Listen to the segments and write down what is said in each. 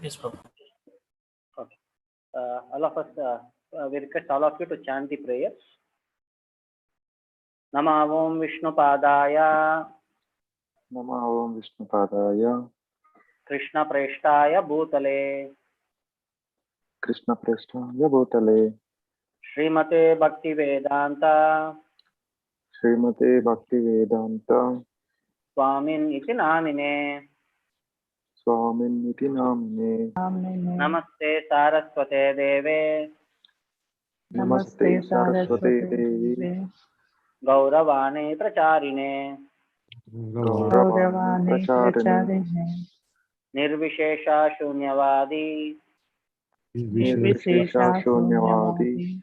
Yes, Prabhu. Okay. All of us, we request all of you to chant the prayers. Nama Om Vishnu Padaya, Nama Om Vishnu Padaya, Krishna Preshtaya Bhutale, Krishna Preshtaya Bhutale, Srimate Bhakti Vedanta, Srimate Bhakti Vedanta, Swamin iti namine, Swamy iti namine, Namaste Saraswate Deve, Namaste Saraswate Devi, Gauravane Pracharine, Gauravani Pracharine, Nirvishesha Shunyavadi, Nirvishesha Shunyavadi,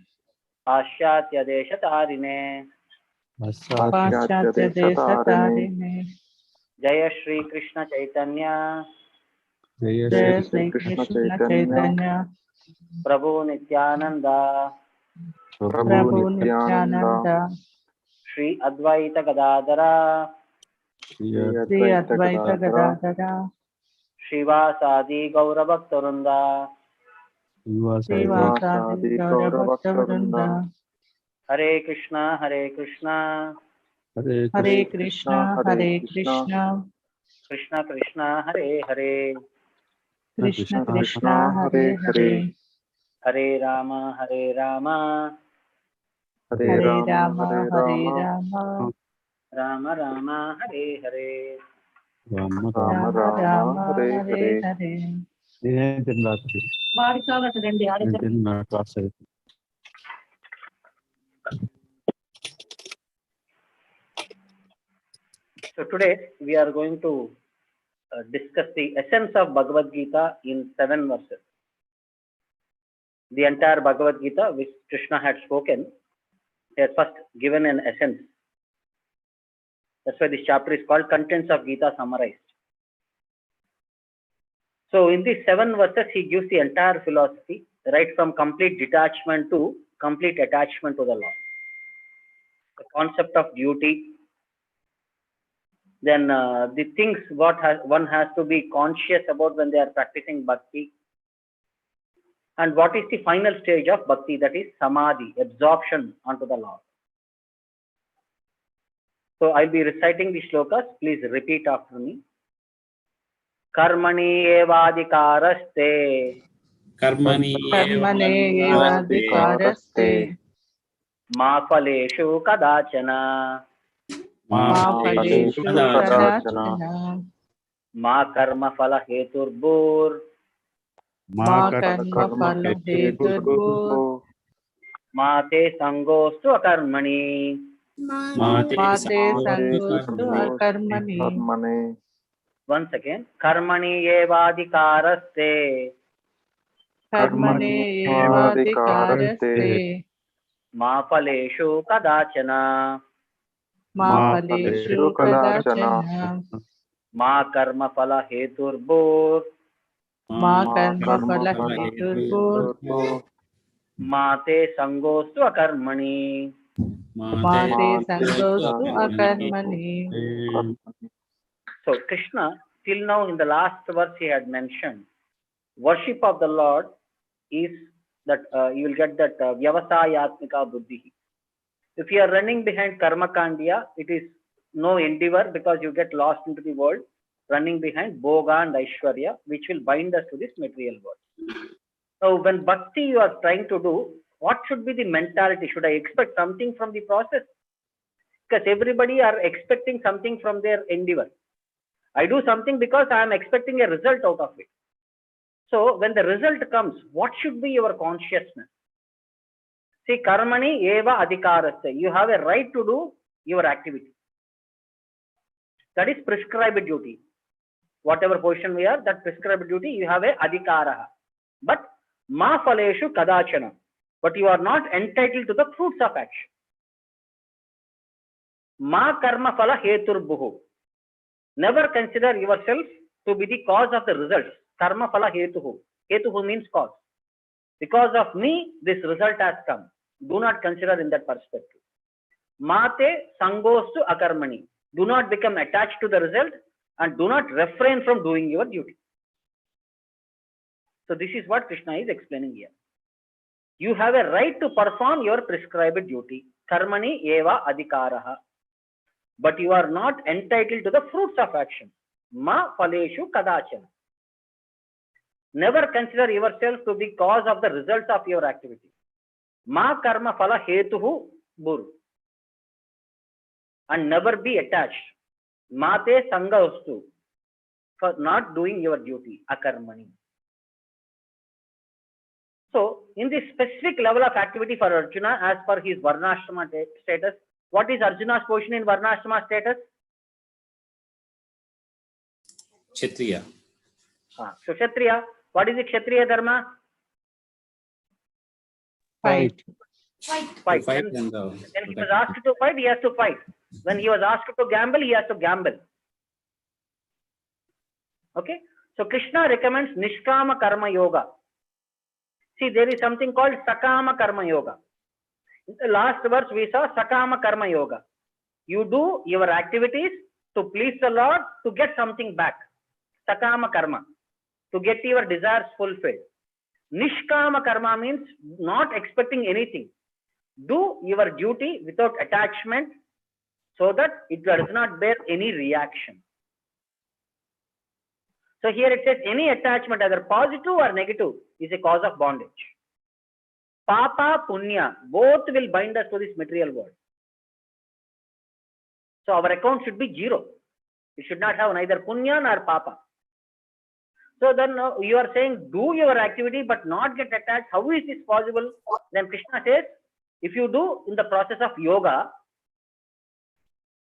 Paschatya Deshatarine, Paschatya Deshatarine, Jaya Shri Krishna Chaitanya, Jaya Shri Krishna Chaitanya, Prabhu Nityananda, Prabhu Nityananda, Shri Advaita Gadadara, Shri Advaita Gadadhara, Shivasadi Gauravaktarunda, Srivasadi Gauravaktarunda, Hare Krishna, Hare Krishna, Hare Krishna, Hare Krishna, Krishna Krishna, Hare Hare, Krishna Krishna, Hare Hare, Hare Rama, Hare Rama, Hare Rama, Hare Rama, Rama Rama, Hare Hare. Rama Rama, Hare Hare. So today we are going to discuss the essence of Bhagavad Gita in 7 verses. The entire Bhagavad Gita which Krishna had spoken, he has first given an essence. That's why this chapter is called Contents of Gita Summarized. So in these 7 verses, he gives the entire philosophy, right from complete detachment to complete attachment to the Lord. The concept of duty, then the things one has to be conscious about when they are practicing bhakti, and what is the final stage of bhakti, that is samadhi, absorption onto the Lord. So I'll be reciting the shlokas. Please repeat after me. Karmani evadikaraste, Karmani Evadikaraste, ma phaleshu kadachana, Ma Phaleshu Kadachana, ma karma phala heturbhur, Karma Heturbo, ma te sangostu akarmani. Karmane, Once again, karmani evadikaraste, Karmani Evadikaraste, ma phaleshu kadachana, Phaleshu Kadachana, ma karma phala heturbhur, Karma Heturbo, ma te sangostu akarmani. So Krishna, till now in the last verse he had mentioned, worship of the Lord is that you will get that vyavasayatmika buddhi. If you are running behind karma kandya, it is no endeavor because you get lost into the world, running behind bhoga and aishwarya, which will bind us to this material world. Now, when bhakti you are trying to do, what should be the mentality? Should I expect something from the process? Because everybody are expecting something from their endeavor. I do something because I am expecting a result out of it. So when the result comes, what should be your consciousness? See, karmani eva adhikaraste. You have a right to do your activity. That is prescribed duty. Whatever position we are, that prescribed duty, you have a adhikaraha. But ma phaleshu kadachana. But you are not entitled to the fruits of action. Ma karma phala heturbuhu. Never consider yourself to be the cause of the results. Karma phala hetuhu. Hetuhu means cause. Because of me, this result has come. Do not consider in that perspective. Mate sangostu akarmani. Do not become attached to the result and do not refrain from doing your duty. So this is what Krishna is explaining here. You have a right to perform your prescribed duty. Karmani eva adhikaraha. But you are not entitled to the fruits of action. Ma phaleshu kadachana. Never consider yourself to be cause of the results of your activity. Ma karma phala hetuhu buru. And never be attached. Mate sangastu. For not doing your duty. Akarmani. So, in this specific level of activity for Arjuna, as per his Varnashrama status, what is Arjuna's position in Varnashrama status? Kshatriya. So, Kshatriya, what is the Kshatriya Dharma? Fight. Fight. Fight When and he was asked to fight, he has to fight. When he was asked to gamble, he has to gamble. Okay? So, Krishna recommends Nishkama Karma Yoga. See, there is something called Sakama Karma Yoga. In the last verse, we saw Sakama Karma Yoga. You do your activities to please the Lord to get something back. Sakama Karma. To get your desires fulfilled. Nishkama Karma means not expecting anything. Do your duty without attachment so that it does not bear any reaction. So here it says any attachment, either positive or negative, is a cause of bondage. Papa, Punya, both will bind us to this material world. So our account should be zero. It should not have neither Punya nor Papa. So then you are saying do your activity but not get attached. How is this possible? Then Krishna says, if you do in the process of yoga,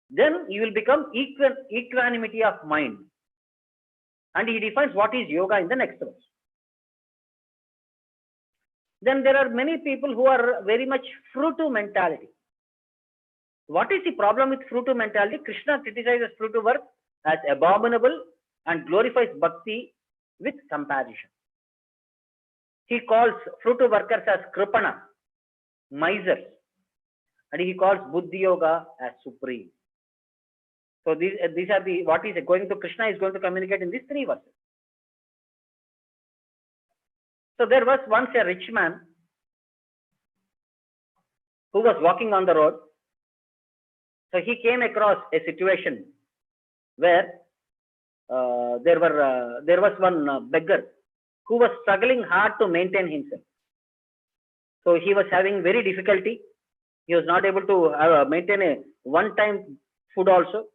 then you will become equanimity of mind. And he defines what is yoga in the next verse. Then there are many people who are very much fruitive mentality. What is the problem with fruitive mentality? Krishna criticizes fruitive work as abominable and glorifies bhakti with comparison. He calls fruitive workers as kripana, misers, and he calls buddhi yoga as supreme. So these are the what is going to Krishna is going to communicate in these three verses. So there was once a rich man who was walking on the road. So he came across a situation where there was one beggar who was struggling hard to maintain himself. So he was having very difficulty. He was not able to maintain a one-time food also.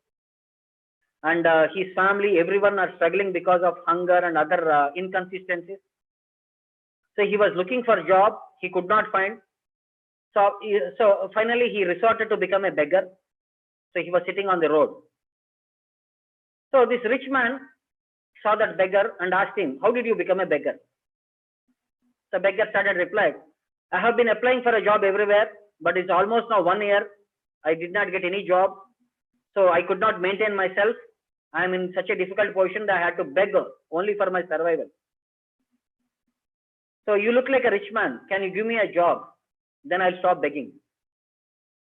And his family, everyone are struggling because of hunger and other inconsistencies. So he was looking for a job. He could not find. So finally he resorted to become a beggar. So he was sitting on the road. So this rich man saw that beggar and asked him, how did you become a beggar? The beggar started replying, I have been applying for a job everywhere, but it's almost now 1 year. I did not get any job. So I could not maintain myself. I am in such a difficult position that I had to beg only for my survival. So you look like a rich man. Can you give me a job? Then I'll stop begging.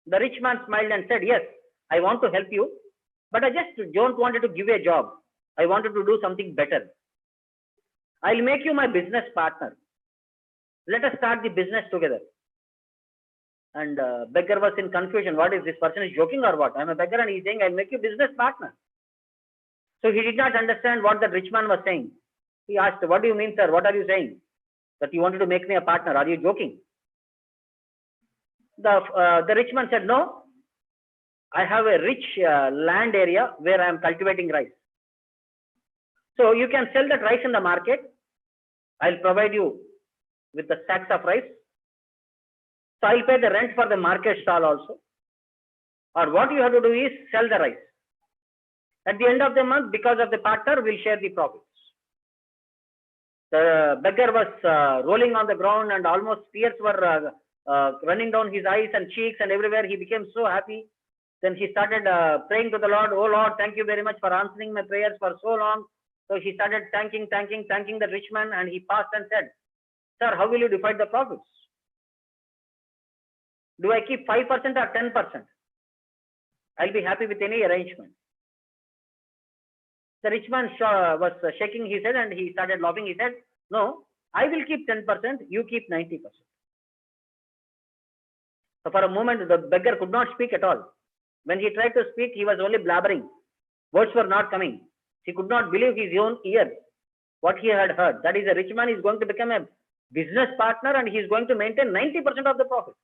The rich man smiled and said, yes, I want to help you, but I just don't want to give you a job. I wanted to do something better. I'll make you my business partner. Let us start the business together. And beggar was in confusion. What is this person is joking or what? I'm a beggar and he's saying, I'll make you business partner. So he did not understand what the rich man was saying. He asked, what do you mean, sir? What are you saying? That you wanted to make me a partner. Are you joking? The rich man said, no, I have a rich land area where I am cultivating rice. So you can sell that rice in the market. I'll provide you with the sacks of rice. So I'll pay the rent for the market stall also. Or what you have to do is sell the rice. At the end of the month, because of the partner, we'll share the profits. The beggar was rolling on the ground and almost tears were running down his eyes and cheeks and everywhere. He became so happy. Then he started praying to the Lord, oh Lord, thank you very much for answering my prayers for so long. So he started thanking the rich man, and he passed and said, sir, how will you divide the profits? Do I keep 5% or 10%? I'll be happy with any arrangement. The rich man was shaking his head and he started laughing. He said, no, I will keep 10%, you keep 90%. So for a moment, the beggar could not speak at all. When he tried to speak, he was only blabbering. Words were not coming. He could not believe his own ears, what he had heard. That is, a rich man is going to become a business partner and he is going to maintain 90% of the profit.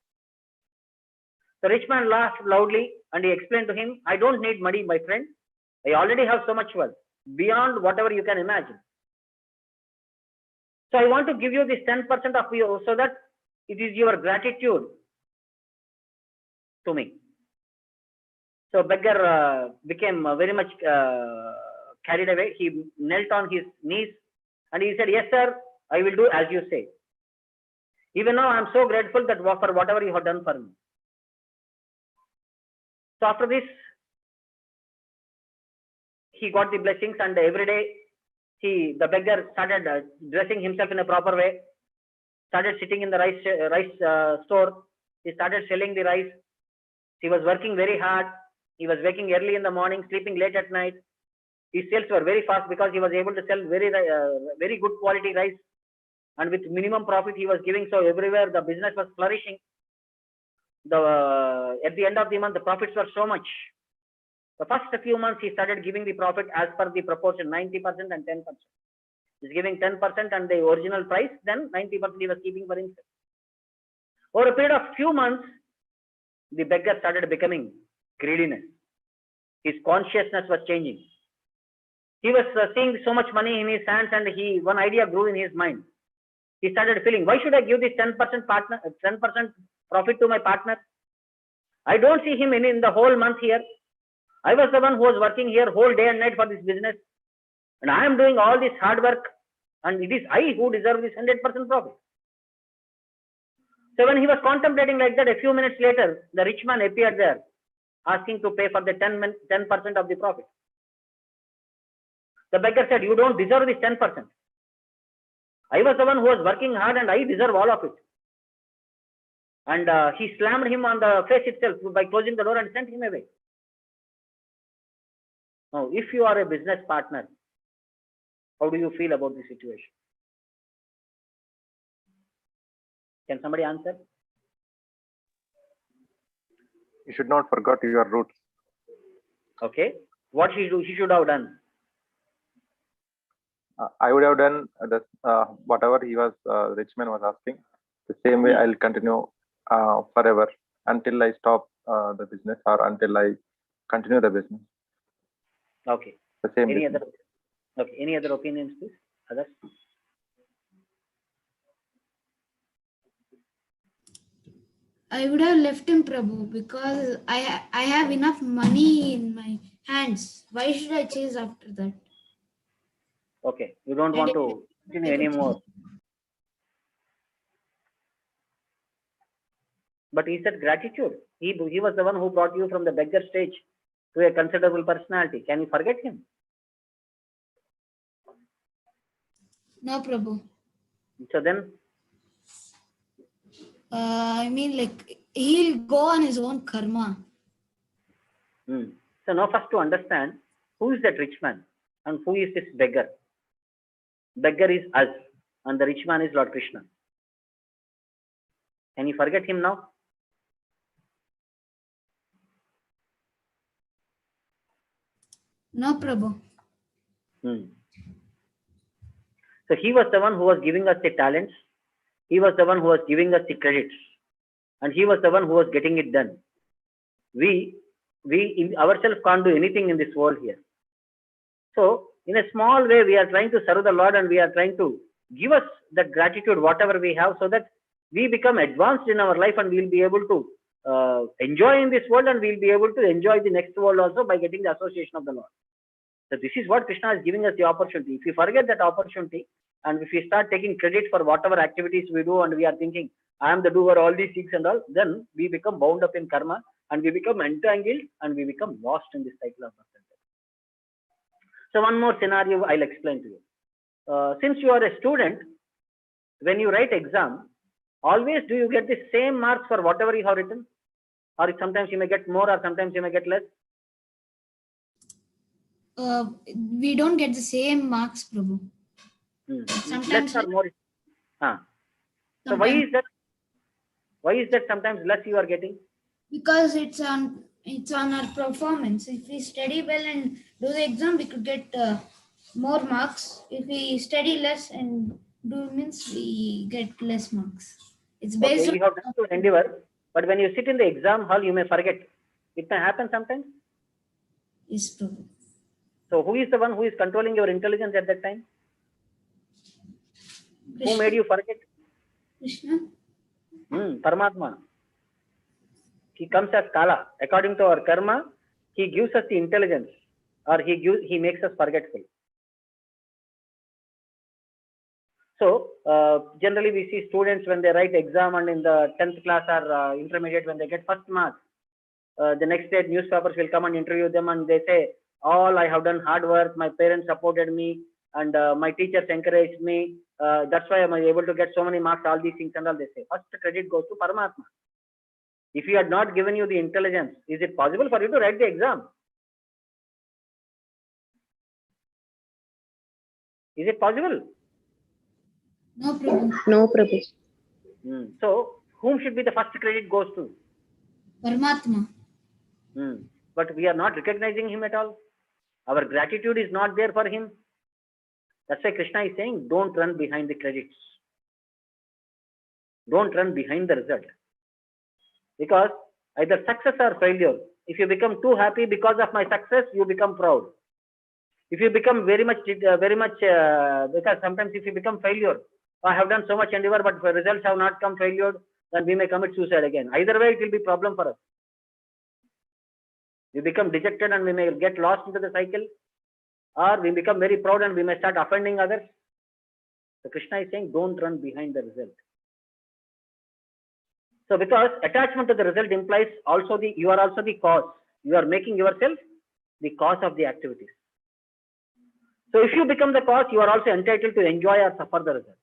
The rich man laughed loudly and he explained to him, I don't need money, my friend. I already have so much wealth, beyond whatever you can imagine. So I want to give you this 10% of you so that it is your gratitude to me. So beggar became very much carried away. He knelt on his knees and he said, yes, sir, I will do as you say. Even now, I am so grateful that for whatever you have done for me. So after this, he got the blessings, and every day the beggar started dressing himself in a proper way, started sitting in the rice store. He started selling the rice. He was working very hard. He was waking early in the morning, sleeping late at night. His sales were very fast because he was able to sell very good quality rice, and with minimum profit he was giving. So everywhere the business was flourishing. At the end of the month, the profits were so much. The first few months he started giving the profit as per the proportion, 90% and 10%. He's giving 10% and the original price, then 90% he was keeping for himself. Over a period of few months, the beggar started becoming greediness. His consciousness was changing. He was seeing so much money in his hands, and one idea grew in his mind. He started feeling, why should I give this 10% profit to my partner? I don't see him in the whole month here. I was the one who was working here whole day and night for this business, and I am doing all this hard work, and it is I who deserve this 100% profit. So when he was contemplating like that, a few minutes later, the rich man appeared there, asking to pay for the 10% of the profit. The beggar said, you don't deserve this 10%. I was the one who was working hard and I deserve all of it. And he slammed him on the face itself by closing the door and sent him away. Now, if you are a business partner, how do you feel about the situation? Can somebody answer? You should not forget your roots. Okay. What he should have done? I would have done whatever rich man was asking. The same way I'll continue forever until I stop the business or until I continue the business. Okay. The same. Any other opinions, please? Others? I would have left him, Prabhu, because I have enough money in my hands. Why should I chase after that? Okay, you don't want to continue anymore. But he said gratitude. He was the one who brought you from the beggar stage to a considerable personality. Can you forget him? No, Prabhu. So then? I mean, like, he'll go on his own karma. So now first to understand, who is that rich man and who is this beggar? Beggar is us and the rich man is Lord Krishna. Can you forget him now? No, Prabhu. So he was the one who was giving us the talents. He was the one who was giving us the credits. And he was the one who was getting it done. We ourselves can't do anything in this world here. So in a small way, we are trying to serve the Lord and we are trying to give us that gratitude, whatever we have, so that we become advanced in our life and we'll be able to enjoy in this world and we'll be able to enjoy the next world also by getting the association of the Lord. So this is what Krishna is giving us the opportunity. If we forget that opportunity and if we start taking credit for whatever activities we do and we are thinking, I am the doer, all these things and all, then we become bound up in karma and we become entangled and we become lost in this cycle of birth and death. So one more scenario I'll explain to you. Since you are a student, when you write exam, always do you get the same marks for whatever you have written? Or sometimes you may get more or sometimes you may get less? We don't get the same marks, Prabhu. Sometimes less or more, So why is that? Why is that sometimes less you are getting? Because it's on our performance. If we study well and do the exam, we could get more marks. If we study less and do means we get less marks. It's based Okay, you have done your endeavor, but when you sit in the exam hall, you may forget. It may happen sometimes. Is true. So who is the one who is controlling your intelligence at that time? Who made you forget? Krishna? Paramatma. He comes as Kala. According to our karma, he gives us the intelligence, or he makes us forgetful. So generally we see students when they write exam and in the 10th class or intermediate, when they get first marks, the next day newspapers will come and interview them and they say, all I have done hard work, my parents supported me and my teachers encouraged me. That's why I'm able to get so many marks, all these things and all they say. First credit goes to Paramatma. If he had not given you the intelligence, is it possible for you to write the exam? Is it possible? No, Prabhu. No, Prabhu. So, whom should be the first credit goes to? Paramatma. But we are not recognizing him at all. Our gratitude is not there for him. That's why Krishna is saying, don't run behind the credits. Don't run behind the result. Because either success or failure. If you become too happy because of my success, you become proud. If you become very much, because sometimes if you become failure, I have done so much endeavor, but the results have not come failure, then we may commit suicide again. Either way, it will be problem for us. We become dejected and we may get lost into the cycle, or we become very proud and we may start offending others. So Krishna is saying, don't run behind the result. So because attachment to the result implies also you are also the cause. You are making yourself the cause of the activities. So if you become the cause, you are also entitled to enjoy or suffer the result.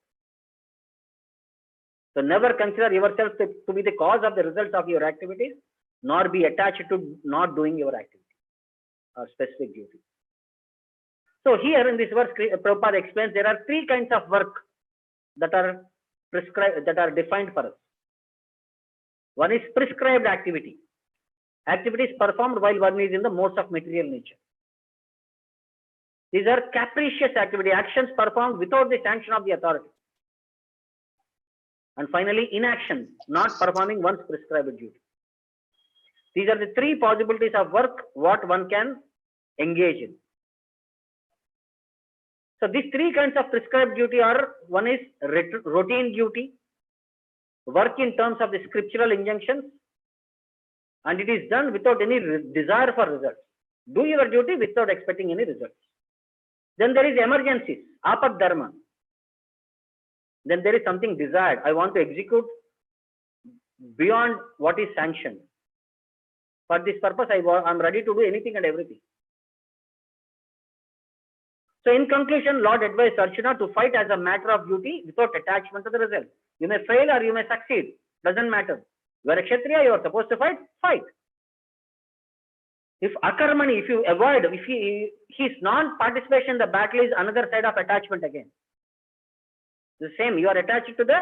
So never consider yourself to be the cause of the results of your activities, nor be attached to not doing your activity or specific duty. So here in this verse, Prabhupada explains there are three kinds of work that are prescribed, that are defined for us. One is prescribed activity. Activities performed while one is in the modes of material nature. These are capricious activity, actions performed without the sanction of the authority. And finally, inaction, not performing one's prescribed duty. These are the three possibilities of work what one can engage in. So these three kinds of prescribed duty are, one is routine duty, work in terms of the scriptural injunctions, and it is done without any desire for results. Do your duty without expecting any results. Then there is emergencies, apad dharma. Then there is something desired. I want to execute beyond what is sanctioned. For this purpose, I am ready to do anything and everything. So in conclusion, Lord advised Arjuna to fight as a matter of duty without attachment to the result. You may fail or you may succeed. Doesn't matter. You are a Kshatriya, you are supposed to fight, fight. If akarmani, if you avoid, if his non-participation in the battle is another side of attachment again. The same, you are attached to the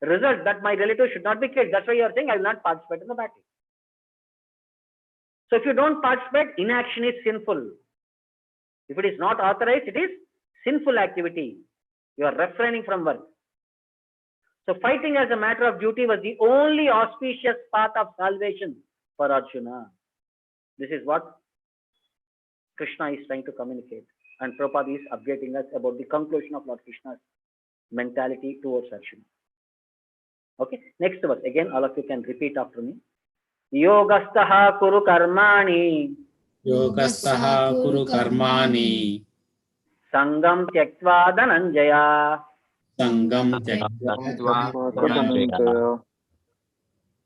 result that my relative should not be killed. That's why you are saying I will not participate in the battle. So if you don't participate, inaction is sinful. If it is not authorized, it is sinful activity. You are refraining from work. So fighting as a matter of duty was the only auspicious path of salvation for Arjuna. This is what Krishna is trying to communicate. And Prabhupada is updating us about the conclusion of Lord Krishna's mentality towards Arjuna. Okay, next verse. Again, all of you can repeat after me. Yogastaha kuru karmani. Yogastaha kuru karmani. Sangam tyaktva dhananjaya. Sangam tyaktva dhananjaya.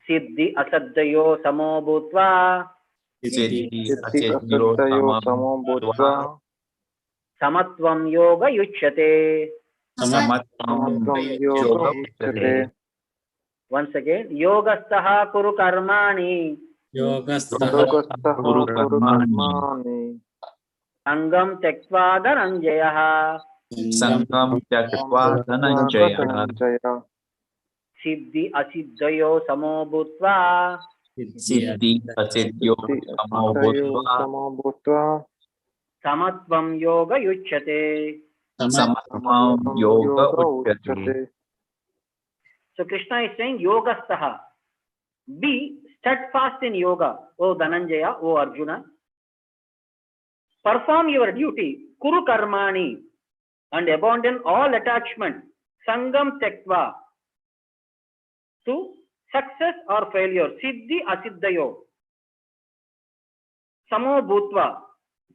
Siddhi asaddayo samo bhutva. Siddhi Asatayo samo bhutva. Samatvam yoga yuchyate. Samatvam yoga uchyate. Once again, yogastaha kuru karmani. Yogastaha kuru karmani. Sangam tyaktva dhananjaya. Sangam Tyakva Dhananjaya. Dhananjaya. Siddhi asiddhayo samo bhutva. Siddhi Asidhyo Samo Tayo Bhutva. Samabhutva. Samatvam yoga yuchyate. Samatvam Yoga Yoga Uchyate. Uchyate. So Krishna is saying yogastaha. Be steadfast in yoga, O Dhananjaya, O Arjuna. Perform your duty, kuru karmani, and abandon all attachment, sangam tektva, to success or failure, siddhi asiddhayo, samo bhutva,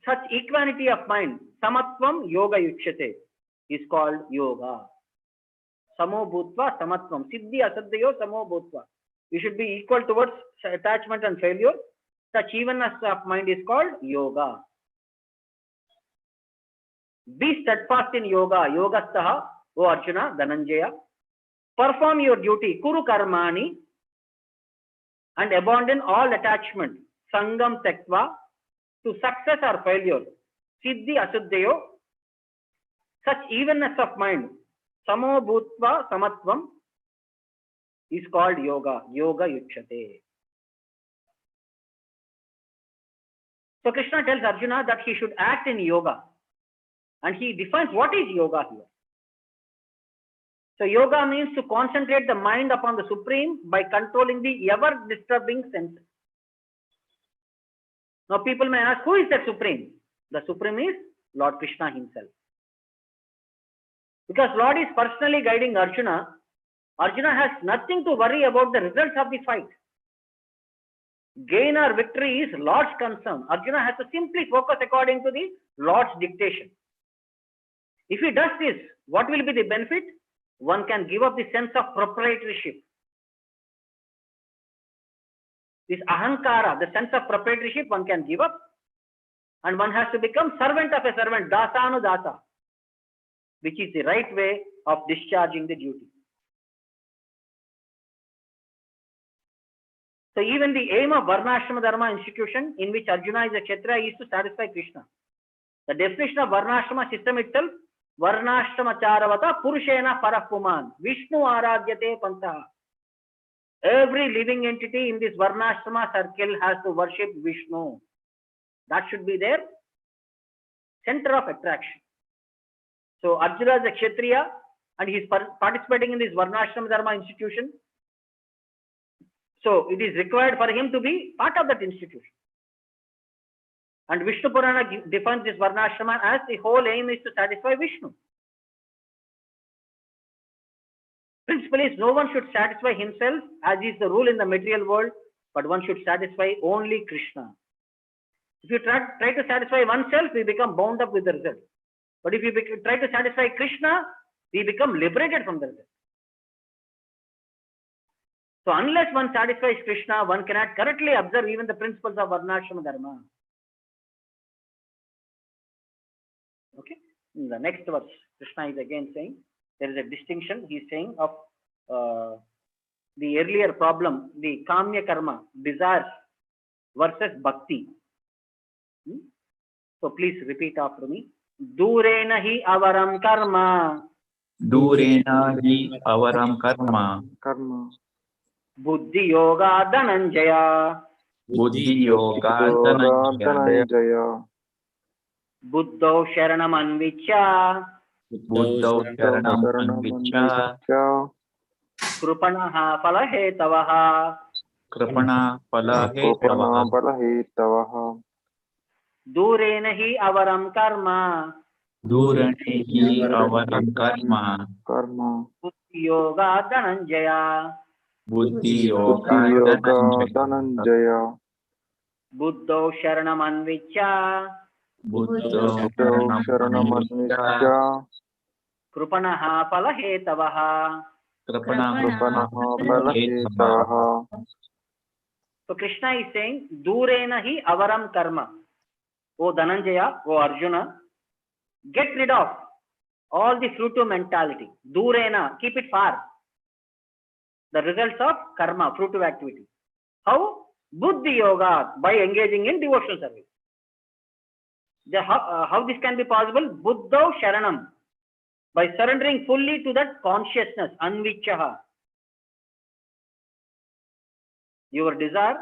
such equanity of mind, samatvam yoga yuchyate, is called yoga. Samo bhutva samatvam, siddhi asiddhayo samo bhutva. You should be equal towards attachment and failure. Such evenness of mind is called yoga. Be steadfast in yoga, yogastaha, O Arjuna, Dhananjaya. Perform your duty, kuru karmani, and abandon all attachment, sangam tektva, to success or failure, siddhi asuddhayo, such evenness of mind, samo bhutva samatvam, is called yoga, yoga yuchyate. So Krishna tells Arjuna that he should act in yoga. And he defines what is yoga here. So yoga means to concentrate the mind upon the Supreme by controlling the ever-disturbing senses. Now people may ask, who is the Supreme? The Supreme is Lord Krishna himself. Because Lord is personally guiding Arjuna, Arjuna has nothing to worry about the results of the fight. Gain or victory is Lord's concern. Arjuna has to simply focus according to the Lord's dictation. If he does this, what will be the benefit? One can give up the sense of proprietorship. This ahankara, the sense of proprietorship, one can give up. And one has to become servant of a servant, dasanu dasa, which is the right way of discharging the duty. So even the aim of Varnashrama Dharma institution, in which Arjuna is a Kshatriya, is to satisfy Krishna. The definition of Varnashrama system itself, Varnashrama Charavata Purushena Parapuman, Vishnu Aradyate Pantaha. Every living entity in this Varnashrama circle has to worship Vishnu. That should be their center of attraction. So Arjuna is a Kshatriya and he is participating in this Varnashrama Dharma institution. So it is required for him to be part of that institution. And Vishnu Purana defines this Varnashrama as the whole aim is to satisfy Vishnu. Principle is no one should satisfy himself as is the rule in the material world, but one should satisfy only Krishna. If you try to satisfy oneself, we become bound up with the result. But if you try to satisfy Krishna, we become liberated from the result. So unless one satisfies Krishna, one cannot correctly observe even the principles of Varnashrama Dharma. Okay. In the next verse, Krishna is again saying there is a distinction. He is saying of the earlier problem, the kamya karma, desires versus bhakti. So please repeat after me. Durena hi avaram karma. Durena hi avaram karma. Karma. Buddhi yoga dhananjaya. Buddhi yoga dhananjaya. Dhananjaya. Buddho sharanam anvicha. Buddho sharanam anvicha. Krupanaha palahetavaha. Kripana Kopana palahetavaha. Balahetavaha. Durena hi avaram karma. Durena hi avaram karma. Karma. Buddhi yoga dhananjaya. Buddhi Buddhi yoga yoga dhananjaya. Dhananjaya. Buddho sharanam anvicha. Buddho Buddho sharanam anvicha. Sharanamanicha. Krupanaha palahetavaha. Kripana Krupanaha Balahetavaha. So Krishna is saying, Durena hi avaram karma. O Dhananjaya, O Arjuna, get rid of all the fruitive mentality. Durena, keep it far. The results of karma, fruitive activity. How? Buddhi yoga, by engaging in devotional service. How this can be possible? Buddho sharanam. by surrendering fully to that consciousness, anvichaha. Your desire,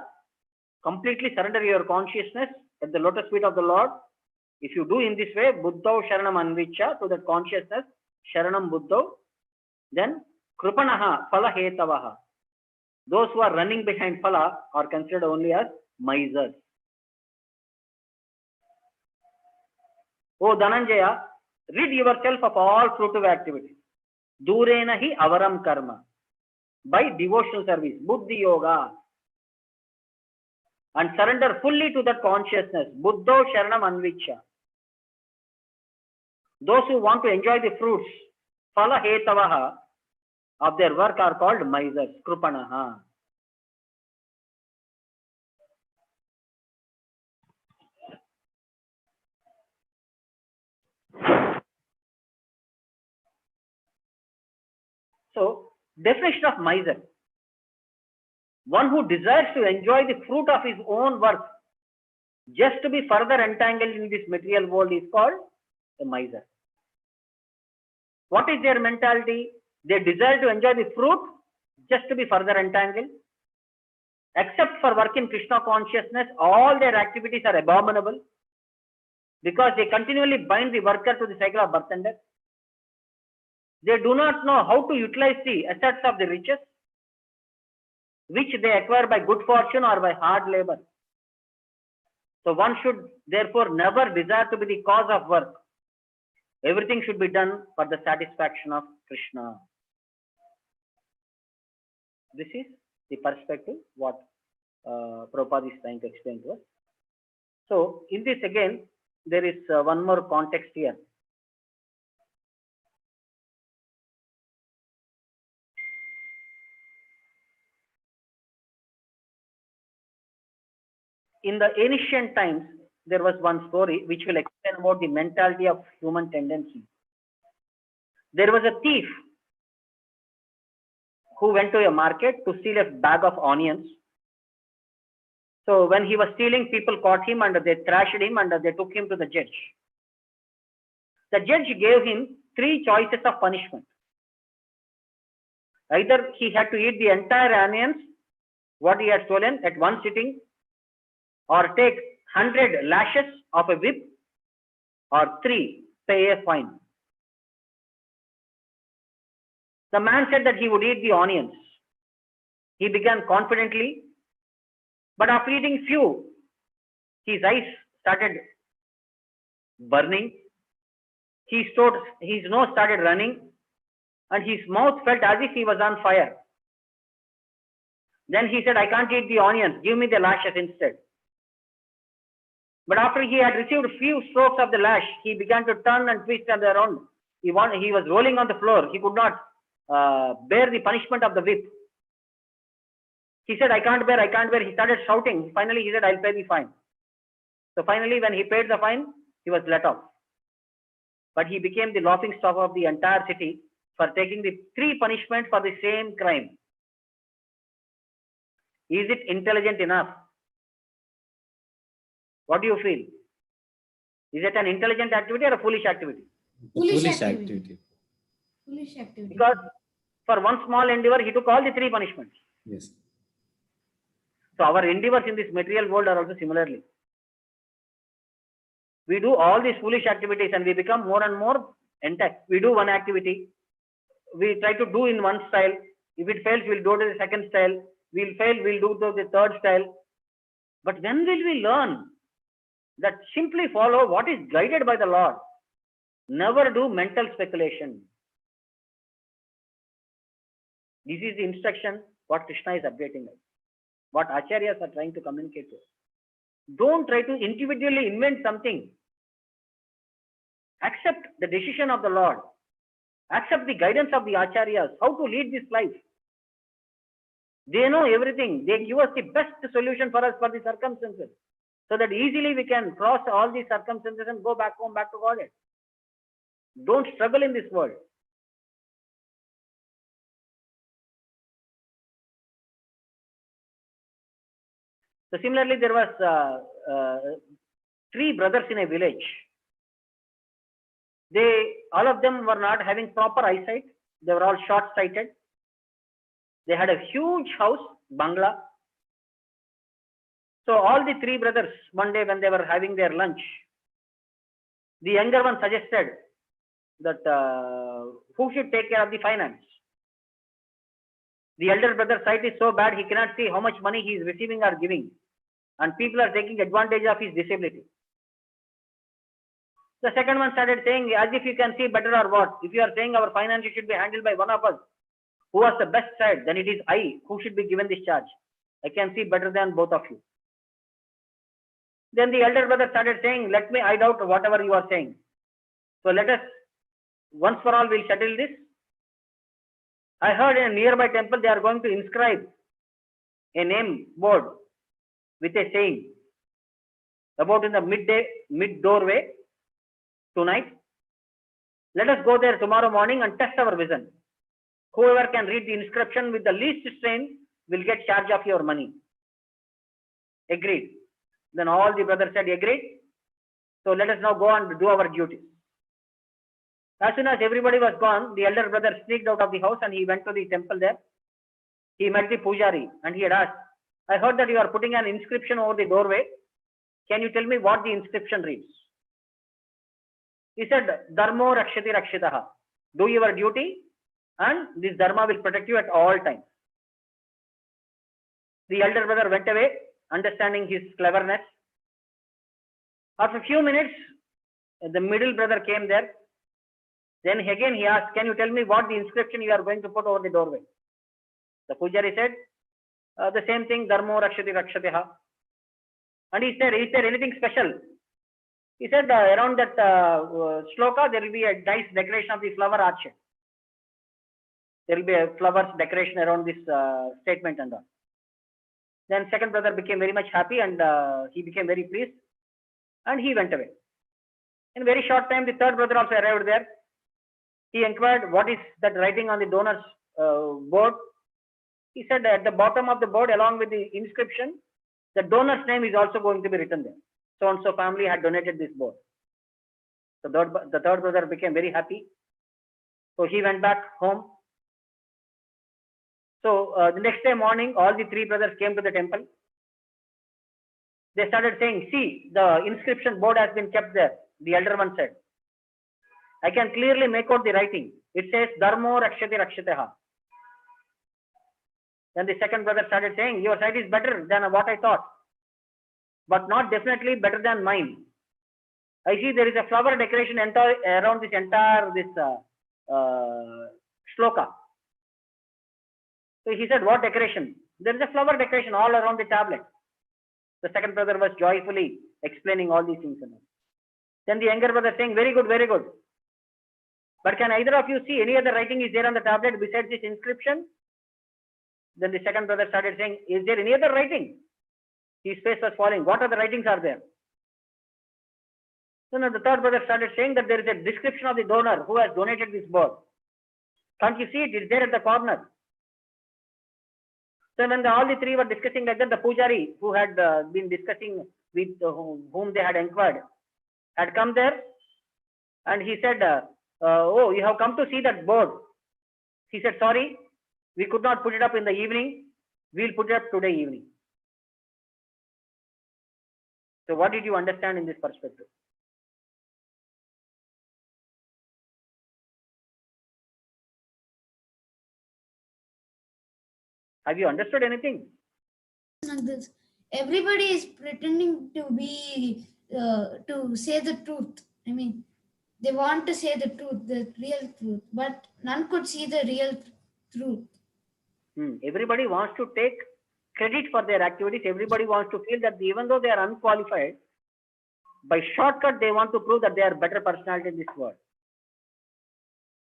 completely surrender your consciousness at the lotus feet of the Lord. If you do in this way, Buddho Sharanam Anvicha, to that consciousness, Sharanam Buddho, then Krupanaha Phala Hetavaha. Those who are running behind Phala are considered only as misers. O Dhananjaya, rid yourself of all fruitive activities. Durena hi avaram karma. By devotional service, Buddhi Yoga. And surrender fully to that consciousness. Buddho Sharanam Anvicha. Those who want to enjoy the fruits, Phala Hetavaha, of their work are called misers, Krupanaha. So, definition of miser. One who desires to enjoy the fruit of his own work just to be further entangled in this material world is called a miser. What is their mentality? They desire to enjoy the fruit just to be further entangled. Except for work in Krishna consciousness, all their activities are abominable because they continually bind the worker to the cycle of birth and death. They do not know how to utilize the assets of the riches, which they acquire by good fortune or by hard labor. So one should therefore never desire to be the cause of work. Everything should be done for the satisfaction of Krishna. This is the perspective what Prabhupada is trying to explain to us. So in this again, there is one more context here. In the ancient times, there was one story which will explain about the mentality of human tendency. There was a thief who went to a market to steal a bag of onions. So when he was stealing, people caught him and they thrashed him and they took him to the judge. The judge gave him 3 choices of punishment. Either he had to eat the entire onions, what he had stolen at one sitting, or take 100 lashes of a whip, or 3, pay a fine. The man said that he would eat the onions. He began confidently, but after eating few, his eyes started burning, his nose started running, and his mouth felt as if he was on fire. Then he said, I can't eat the onions, give me the lashes instead. But after he had received few strokes of the lash, he began to turn and twist around. He was rolling on the floor. He could not bear the punishment of the whip. He said, I can't bear. He started shouting. Finally, he said, I'll pay the fine. So finally, when he paid the fine, he was let off. But he became the laughing stock of the entire city for taking the 3 punishments for the same crime. Is it intelligent enough? What do you feel? Is it an intelligent activity or a foolish activity? Foolish activity. Foolish activity. Because for one small endeavor, he took all the 3 punishments. Yes. So our endeavors in this material world are also similarly. We do all these foolish activities and we become more and more intact. We do one activity. We try to do in one style. If it fails, we'll go to the second style. We'll fail, we'll do to the third style. But when will we learn that simply follow what is guided by the Lord? Never do mental speculation. This is the instruction what Krishna is updating us, what acharyas are trying to communicate to us. Don't try to individually invent something. Accept the decision of the Lord. Accept the guidance of the acharyas, how to lead this life. They know everything. They give us the best solution for us for the circumstances, so that easily we can cross all these circumstances and go back home, back to Godhead. Don't struggle in this world. So similarly, there was 3 brothers in a village. all of them were not having proper eyesight. They were all short-sighted. They had a huge house, bangla. So all the three brothers, one day when they were having their lunch, the younger one suggested that who should take care of the finance. The elder brother's sight is so bad, he cannot see how much money he is receiving or giving. And people are taking advantage of his disability. The second one started saying, as if you can see better or what. If you are saying our finance should be handled by one of us, who has the best side, then it is I who should be given this charge. I can see better than both of you. Then the elder brother started saying, let me hide out whatever you are saying. So let us, once for all, we'll settle this. I heard in a nearby temple, they are going to inscribe a name board with a saying about in the mid doorway tonight. Let us go there tomorrow morning and test our vision. Whoever can read the inscription with the least strain will get charge of your money. Agreed. Then all the brothers said agreed. So let us now go and do our duty. As soon as everybody was gone, the elder brother sneaked out of the house and he went to the temple there. He met the pujari and he had asked, I heard that you are putting an inscription over the doorway. Can you tell me what the inscription reads? He said, Dharmo Rakshati Rakshitaha. Do your duty and this Dharma will protect you at all times. The elder brother went away, understanding his cleverness. After a few minutes, the middle brother came there. Then again he asked, can you tell me what the inscription you are going to put over the doorway? The pujari said, the same thing, Dharmo Rakshati Rakshatiha. And he said, is there anything special? He said, around that shloka, there will be a nice decoration of the flower arch. There will be a flowers decoration around this statement and all. Then second brother became very much happy and he became very pleased and he went away. In a very short time, the third brother also arrived there. He inquired, what is that writing on the donor's board? He said, at the bottom of the board, along with the inscription, the donor's name is also going to be written there. So-and-so family had donated this board. So the third brother became very happy. So he went back home. So the next day morning, all the three brothers came to the temple. They started saying, see, the inscription board has been kept there. The elder one said, I can clearly make out the writing. It says, Dharmo Rakshati Rakshataha. Then the second brother started saying, your sight is better than what I thought, but not definitely better than mine. I see there is a flower decoration around this entire shloka. So he said, what decoration? There is a flower decoration all around the tablet. The second brother was joyfully explaining all these things. Then the younger brother saying, very good, very good. But can either of you see any other writing is there on the tablet besides this inscription? Then the second brother started saying, is there any other writing? His face was falling. What other writings are there? Then the third brother started saying that there is a description of the donor who has donated this board. Can't you see it? It's there at the corner. So when all the three were discussing like that, the pujari who had been discussing with whom they had inquired had come there and he said, oh, you have come to see that board. He said, sorry, we could not put it up in the evening. We'll put it up today evening. So what did you understand in this perspective? Have you understood anything? Like this. Everybody is pretending to be to say the truth. I mean, they want to say the truth, the real truth, but none could see the real truth. Everybody wants to take credit for their activities. Everybody wants to feel that even though they are unqualified, by shortcut they want to prove that they are better personality in this world.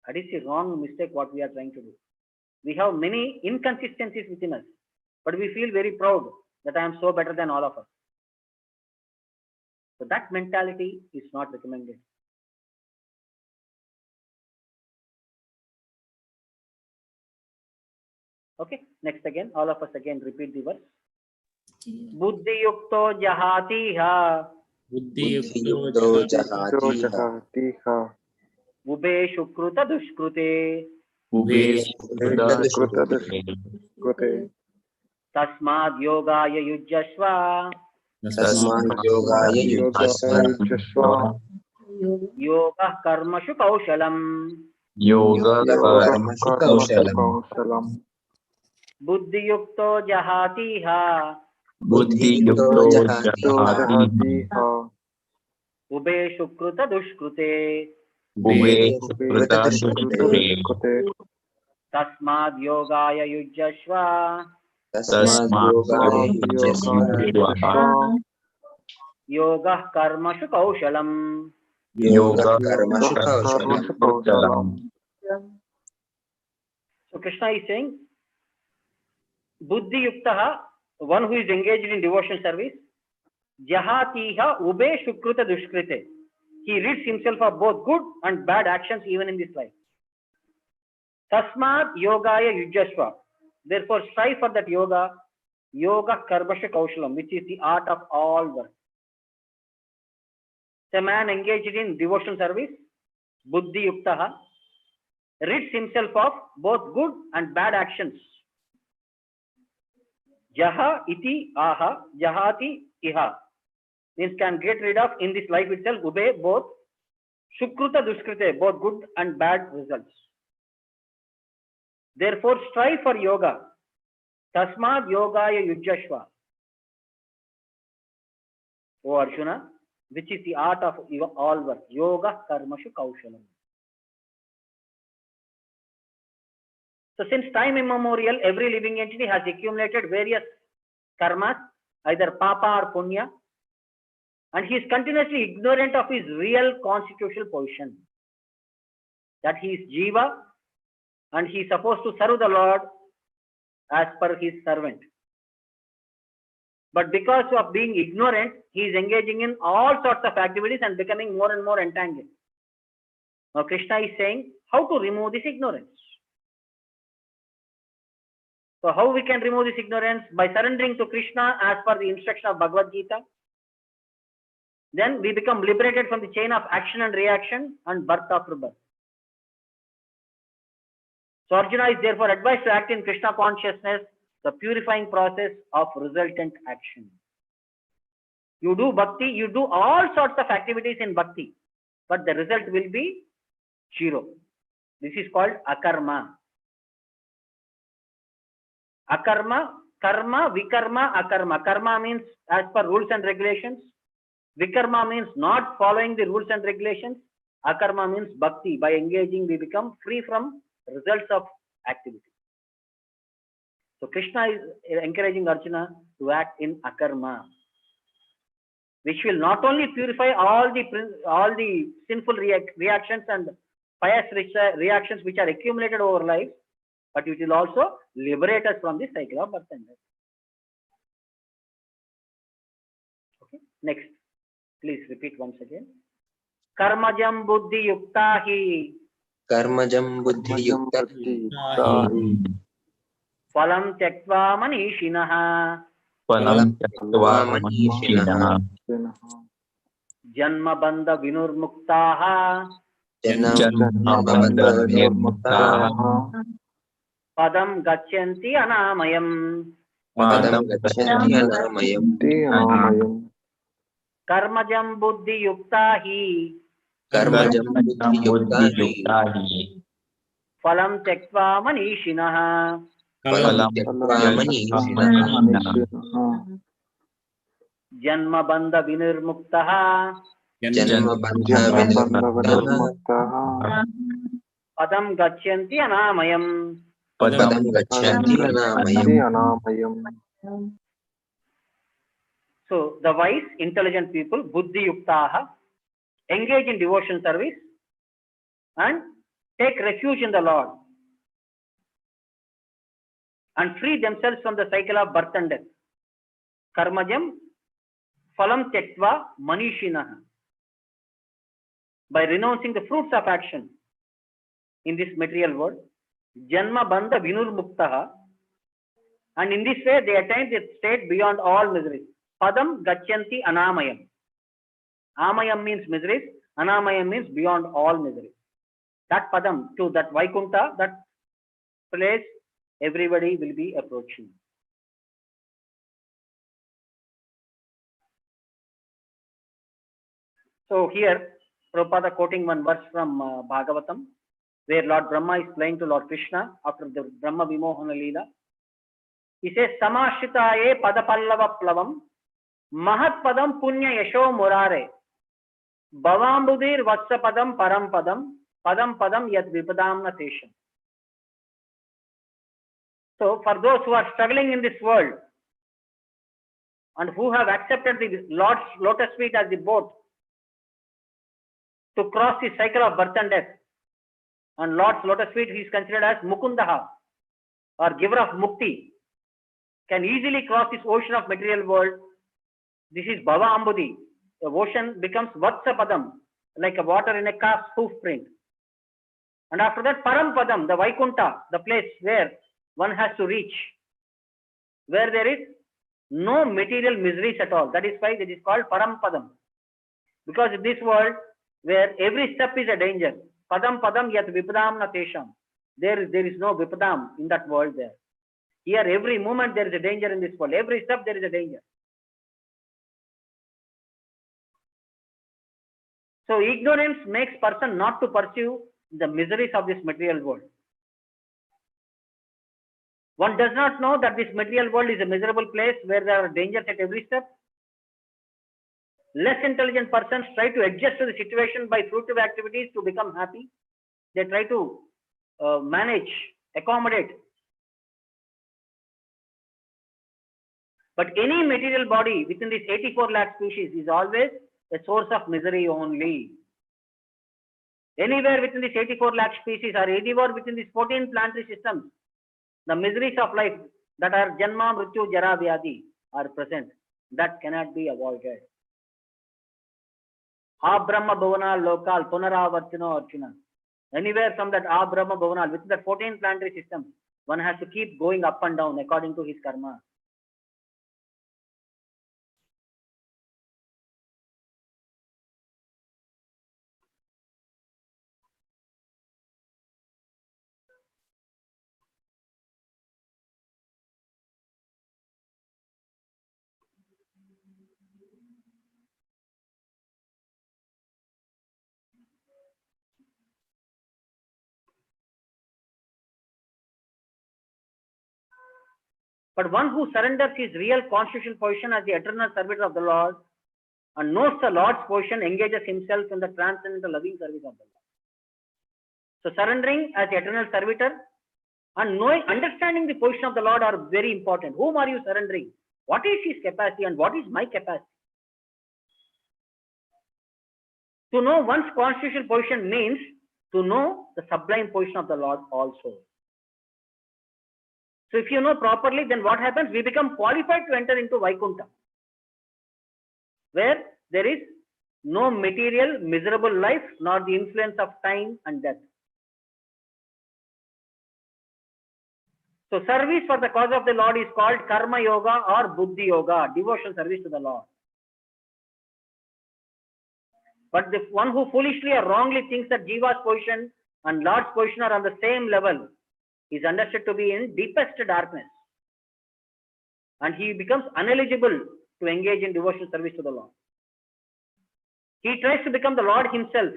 That is a wrong mistake what we are trying to do. We have many inconsistencies within us, but we feel very proud that I am so better than all of us. So that mentality is not recommended. Okay, next again, all of us again repeat the verse. Buddhi yukto jahati ha. Buddhi Buddhi yukto jahati ha. Ube Shukruta Dushkrute. Ube Sukruta Kruta Dushkrute. Krute. Tasmad Yogaya Yujjasva. Tasmad Yogaya Yujjasva. Yujjasva. Yoga Karmashu Kaushalam. Yoga Karmashu Kaushalam. Kaushalam. Buddhi Yukto Jahatiha. Buddhi Yukto Yukto Jahati. Jahati. Jahati. Ube Shukruta Dushkrute. Ube Ube Sukruta Dushkrute. Dushkrute. Tasmad Yogaya Yujjasva. Tasmad Tasmad Yogaya Yogaya Yujjasva. Yujjasva. Yoga Karmashu Kaushalam. Yoga Karmashu Karmashu Kaushalam. Kaushalam. So Krishna is saying, Buddhi Yuktaha, one who is engaged in devotion service, Jahatiha Ube Shukruta Dushkrite. He rids himself of both good and bad actions even in this life. Tasmat Yogaya Yujjasva. Therefore, strive for that yoga, Yoga Karmashu Kaushalam, which is the art of all work. The man engaged in devotion service, Buddhi Yuktaha, rids himself of both good and bad actions. Jaha iti aha, jahati iha. Means can get rid of in this life itself, obey both Shukruta Dushkrite, both good and bad results. Therefore, strive for yoga. Tasmad Yogaya Yujjasva. O Arjuna, which is the art of all work. Yoga Karmashu Kaushalam. So since time immemorial, every living entity has accumulated various karmas, either papa or punya, and he is continuously ignorant of his real constitutional position. That he is Jiva and he is supposed to serve the Lord as per his servant. But because of being ignorant, he is engaging in all sorts of activities and becoming more and more entangled. Now Krishna is saying how to remove this ignorance. So how we can remove this ignorance? By surrendering to Krishna as per the instruction of Bhagavad Gita. Then we become liberated from the chain of action and reaction and birth after birth. So Arjuna is therefore advised to act in Krishna consciousness, the purifying process of resultant action. You do bhakti, you do all sorts of activities in bhakti, but the result will be zero. This is called akarma. Akarma, karma, vikarma, akarma. Karma means as per rules and regulations. Vikarma means not following the rules and regulations. Akarma means bhakti. By engaging, we become free from results of activity. So Krishna is encouraging Arjuna to act in akarma, which will not only purify all the sinful reactions and pious reactions which are accumulated over life, but it will also liberate us from the cycle of birth and death. Okay, next. Please repeat once again. Karmajam buddhi yuktahi. Karmajam Buddhi Yukta. Phalam tyaktva manishinaha. Palam Tattva Manishinaha. Janma bandha vinurmuktaha. Janma Bandha Nirmuktaha. Padam gachanti anamayam. Padam Gachanti Anamayam. Karmajam buddhi yuktahi. Karmajam Buddhi Buddhi Yuktahi. Yuktahi. Phalam tyaktva manishinaha. Phalam Tyaktva Manishinaha. Janma bandha vinurmuktaha. Janma Bandha Vinurmuktaha. Padam gachanti anamayam. Padam Gachanti Anamayam. So the wise, intelligent people, buddhi yuktaha, engage in devotion service and take refuge in the Lord and free themselves from the cycle of birth and death. Karmajam phalam tyaktva manishinaha. By renouncing the fruits of action in this material world, janma bandha vinurmuktaha, and in this way they attain the state beyond all miseries. Padam gachanti anamayam. Amayam means miseries, anamayam means beyond all miseries. that padam, to that Vaikuntha, that place, everybody will be approaching. So here, Prabhupada quoting one verse from Bhagavatam, where Lord Brahma is playing to Lord Krishna after the Brahma Vimohana Leela. He says, Samashitaye padapallava plavam, mahat padam punya yasho murare, bhavambudir vatsa padam param padam, padam padam yad vipadamna tesham. So for those who are struggling in this world and who have accepted the Lord's lotus feet as the boat to cross the cycle of birth and death, and Lord's lotus feet is considered as Mukundaha, or giver of Mukti, can easily cross this ocean of material world. This is Bhava Ambudi. The ocean becomes Vatsa Padam, like a water in a calf's hoof print. And after that, Param Padam, the Vaikuntha, the place where one has to reach, where there is no material miseries at all. That is why it is called Param Padam. Because in this world, where every step is a danger, Padam Padam yat vipadamna tesham, there is no vipadam in that world there. Here, every moment there is a danger in this world. Every step there is a danger. So ignorance makes person not to pursue the miseries of this material world. One does not know that this material world is a miserable place where there are dangers at every step. Less intelligent persons try to adjust to the situation by fruitive activities to become happy. They try to manage, accommodate. But any material body within this 84 lakh species is always a source of misery only. Anywhere within this 84 lakh species or anywhere within these 14 planetary systems, the miseries of life that are Janma, Mrityu, Jara, Vyadi are present. That cannot be avoided. Abrahma Bhavanal Lokal, Punaravartino Archuna. Anywhere from that Abrahma Bhavanal, within that 14 planetary systems, one has to keep going up and down according to his karma. But one who surrenders his real constitutional position as the eternal servitor of the Lord and knows the Lord's position engages himself in the transcendental loving service of the Lord. So surrendering as the eternal servitor and knowing, understanding the position of the Lord are very important. Whom are you surrendering? What is his capacity and what is my capacity? To know one's constitutional position means to know the sublime position of the Lord also. So if you know properly, then what happens? We become qualified to enter into Vaikuntha, where there is no material, miserable life, nor the influence of time and death. So service for the cause of the Lord is called Karma Yoga or Buddhi Yoga, devotional service to the Lord. But the one who foolishly or wrongly thinks that Jiva's position and Lord's position are on the same level is understood to be in deepest darkness. And he becomes ineligible to engage in devotional service to the Lord. He tries to become the Lord himself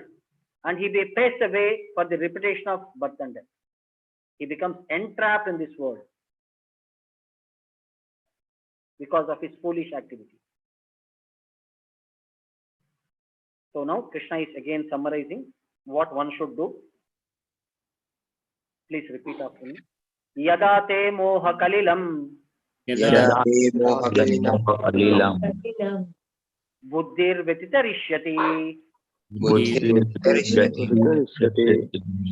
and he pays the way for the repetition of birth and death. He becomes entrapped in this world because of his foolish activity. So now Krishna is again summarizing what one should do. Please repeat after me. Yada te moha kalilam Yada te moha kalilam buddhir vyatitarishyati buddhir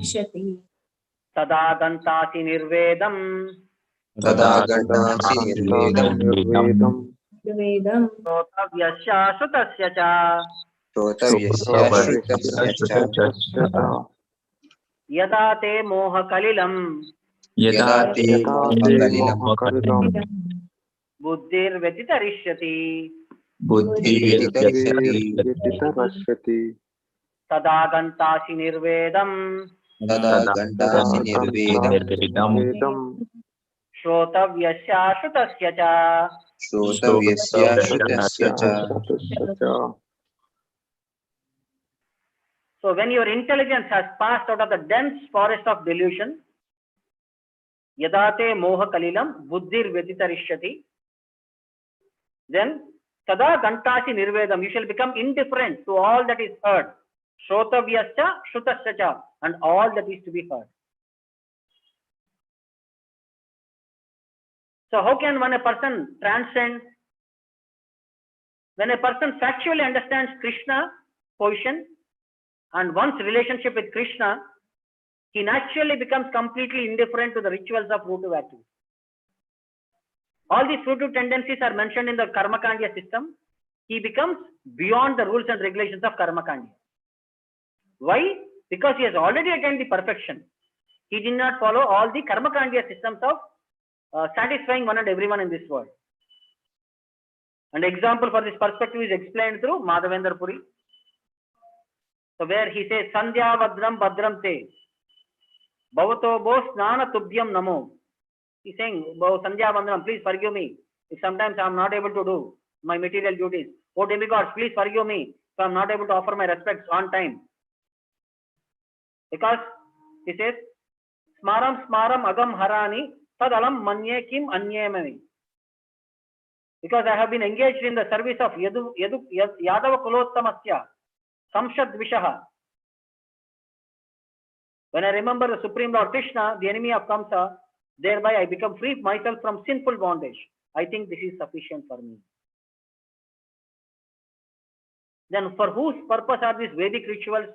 Shati. tada gantasi nirvedam tada gandasi nirvedam Vedam. sotavyasya sutasya cha Sotavyasya shrutasya cha yada te moha kalilam Yada te moha kalilam buddhir vyatitarishyati buddhi Viditarashyati tada gantasi nirvedam तदा गण्डासि निर्वेदम् वेदं श्रोतव्यस्य श्रुतस्य च. श्रोतव्यस्य श्रुतस्य च. So when your intelligence has passed out of the dense forest of delusion, yadate moha kalilam buddhir vyatitarishati, then tada gantasi nirvedam, you shall become indifferent to all that is heard. Shrotavyascha shrutasya cha, and all that is to be heard. So how can when a person transcend? When a person factually understands Krishna position and one's relationship with Krishna, he naturally becomes completely indifferent to the rituals of fruitive activity. All these fruitive tendencies are mentioned in the Karma Kandya system. He becomes beyond the rules and regulations of Karma Kandya. Why? Because he has already attained the perfection. He did not follow all the Karma Kandya systems of satisfying one and everyone in this world. An example for this perspective is explained through Madhavendra Puri. So where he says, Sandhya Vadram Badram Te, Bhavato Bo Snana Tubhyam Namo. He's saying, Sandhya Vadram, please forgive me if sometimes I am not able to do my material duties. Oh demigods, please forgive me if I am not able to offer my respects on time. Because he says, Smaram Smaram Agam Harani Tadalam Manye Kim Anyemami. Because I have been engaged in the service of Yadava Kulottamasya, Samshad Vishaha. When I remember the Supreme Lord Krishna, the enemy of Kamsa, thereby I become free myself from sinful bondage. I think this is sufficient for me. Then for whose purpose are these Vedic rituals?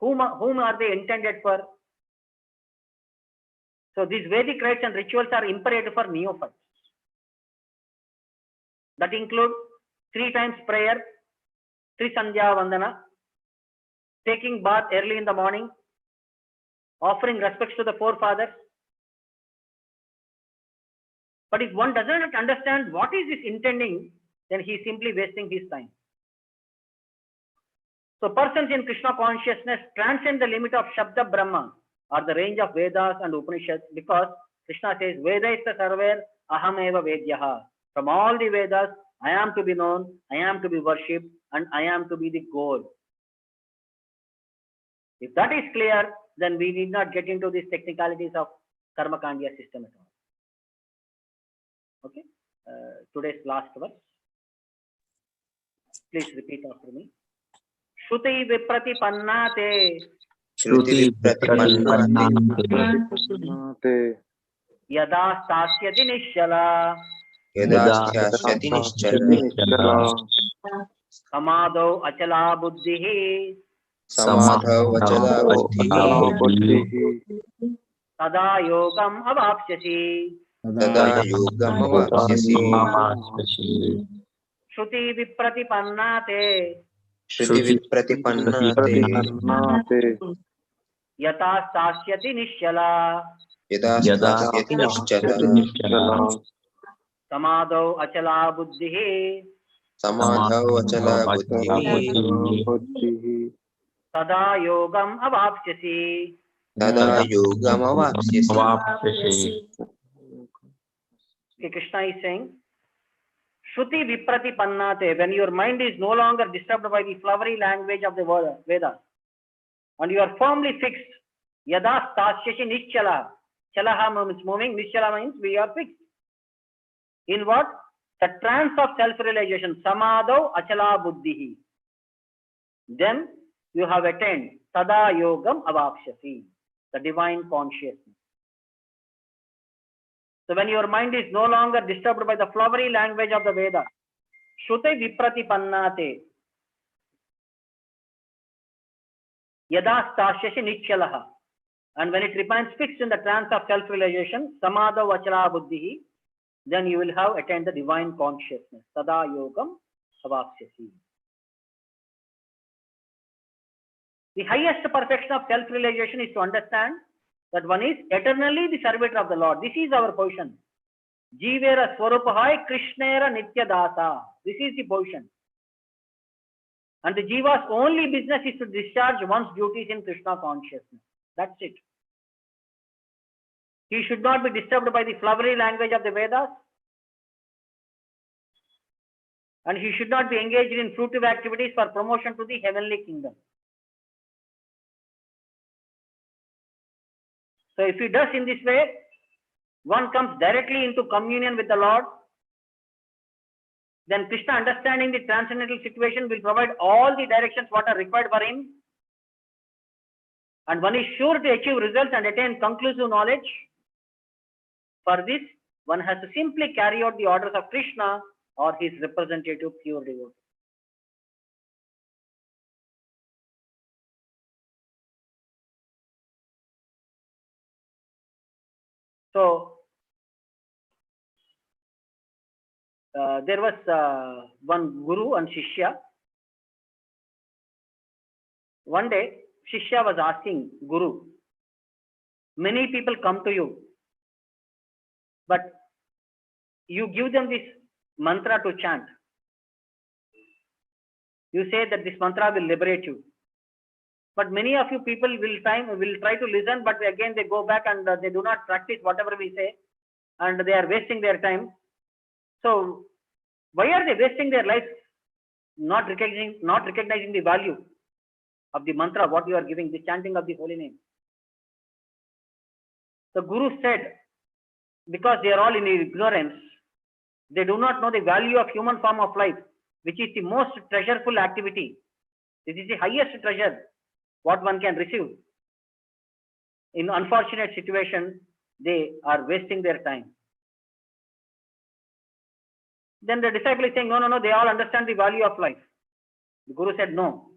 Whom are they intended for? So these Vedic rites and rituals are imperative for neophytes. That include 3 times prayer, 3 Sandhya Vandana, taking bath early in the morning, offering respects to the forefathers. But if one does not understand what is this intending, then he is simply wasting his time. So persons in Krishna consciousness transcend the limit of Shabda Brahma or the range of Vedas and Upanishads, because Krishna says, Vedaista sarver ahameva vedyaha. From all the Vedas, I am to be known, I am to be worshipped, and I am to be the goal. If that is clear, then we need not get into these technicalities of Karma Kandya system at all. Okay? Today's last verse. Please repeat after me. Shruti viprati pannate. Shruti pratipannate Yada stasyati nishala. यदा स्यास्यति निश्चला Samadho achala buddhihi. समाधौ अचला बुद्धिः Tada yogam avapsyasi. तदा योगमवाप्स्यसि Shruti viprati pannate. श्रुतिविप्रतिपन्नाते Yata stasyati nishala. यदा स्थास्यति निश्चला Samadho achala buddhihi. समाधौ अचला बुद्धिः Tada yogam avapsyasi. तदा योगमवाप्स्यसि Okay, Krishna is saying, Shruti viprati pannate, when your mind is no longer disturbed by the flowery language of the Vedas, and you are firmly fixed, yada stasyashi nischala, chalaha means moving, nischala means we are fixed. In what? The trance of self-realization, samadho achala buddhihi. Then you have attained tada yogam avapsyasi, the divine consciousness. So when your mind is no longer disturbed by the flowery language of the Veda, Shruti viprati pannate, yada stasyashi nichalaha, and when it remains fixed in the trance of self-realization, samadha vachala buddhihi, then you will have attained the divine consciousness, tada yogam avapsyasi. The highest perfection of self-realization is to understand that one is eternally the servitor of the Lord. This is our position. Jivera swarupahai krishnera nitya dasa. This is the position. And the jiva's only business is to discharge one's duties in Krishna consciousness. That's it. He should not be disturbed by the flowery language of the Vedas. And he should not be engaged in fruitive activities for promotion to the heavenly kingdom. So if he does in this way, one comes directly into communion with the Lord. Then Krishna, understanding the transcendental situation, will provide all the directions what are required for him. And one is sure to achieve results and attain conclusive knowledge. For this, one has to simply carry out the orders of Krishna or his representative pure devotee. So, there was one guru and Shishya. One day, Shishya was asking Guru, many people come to you, but you give them this mantra to chant. You say that this mantra will liberate you. But many of you people will try to listen, but again they go back and they do not practice whatever we say, and they are wasting their time. So why are they wasting their life not recognizing the value of the mantra, what you are giving, the chanting of the holy name? The Guru said, because they are all in ignorance, they do not know the value of human form of life, which is the most treasureful activity. This is the highest treasure what one can receive. In unfortunate situation, they are wasting their time. Then the disciple is saying, no, they all understand the value of life. The Guru said, no.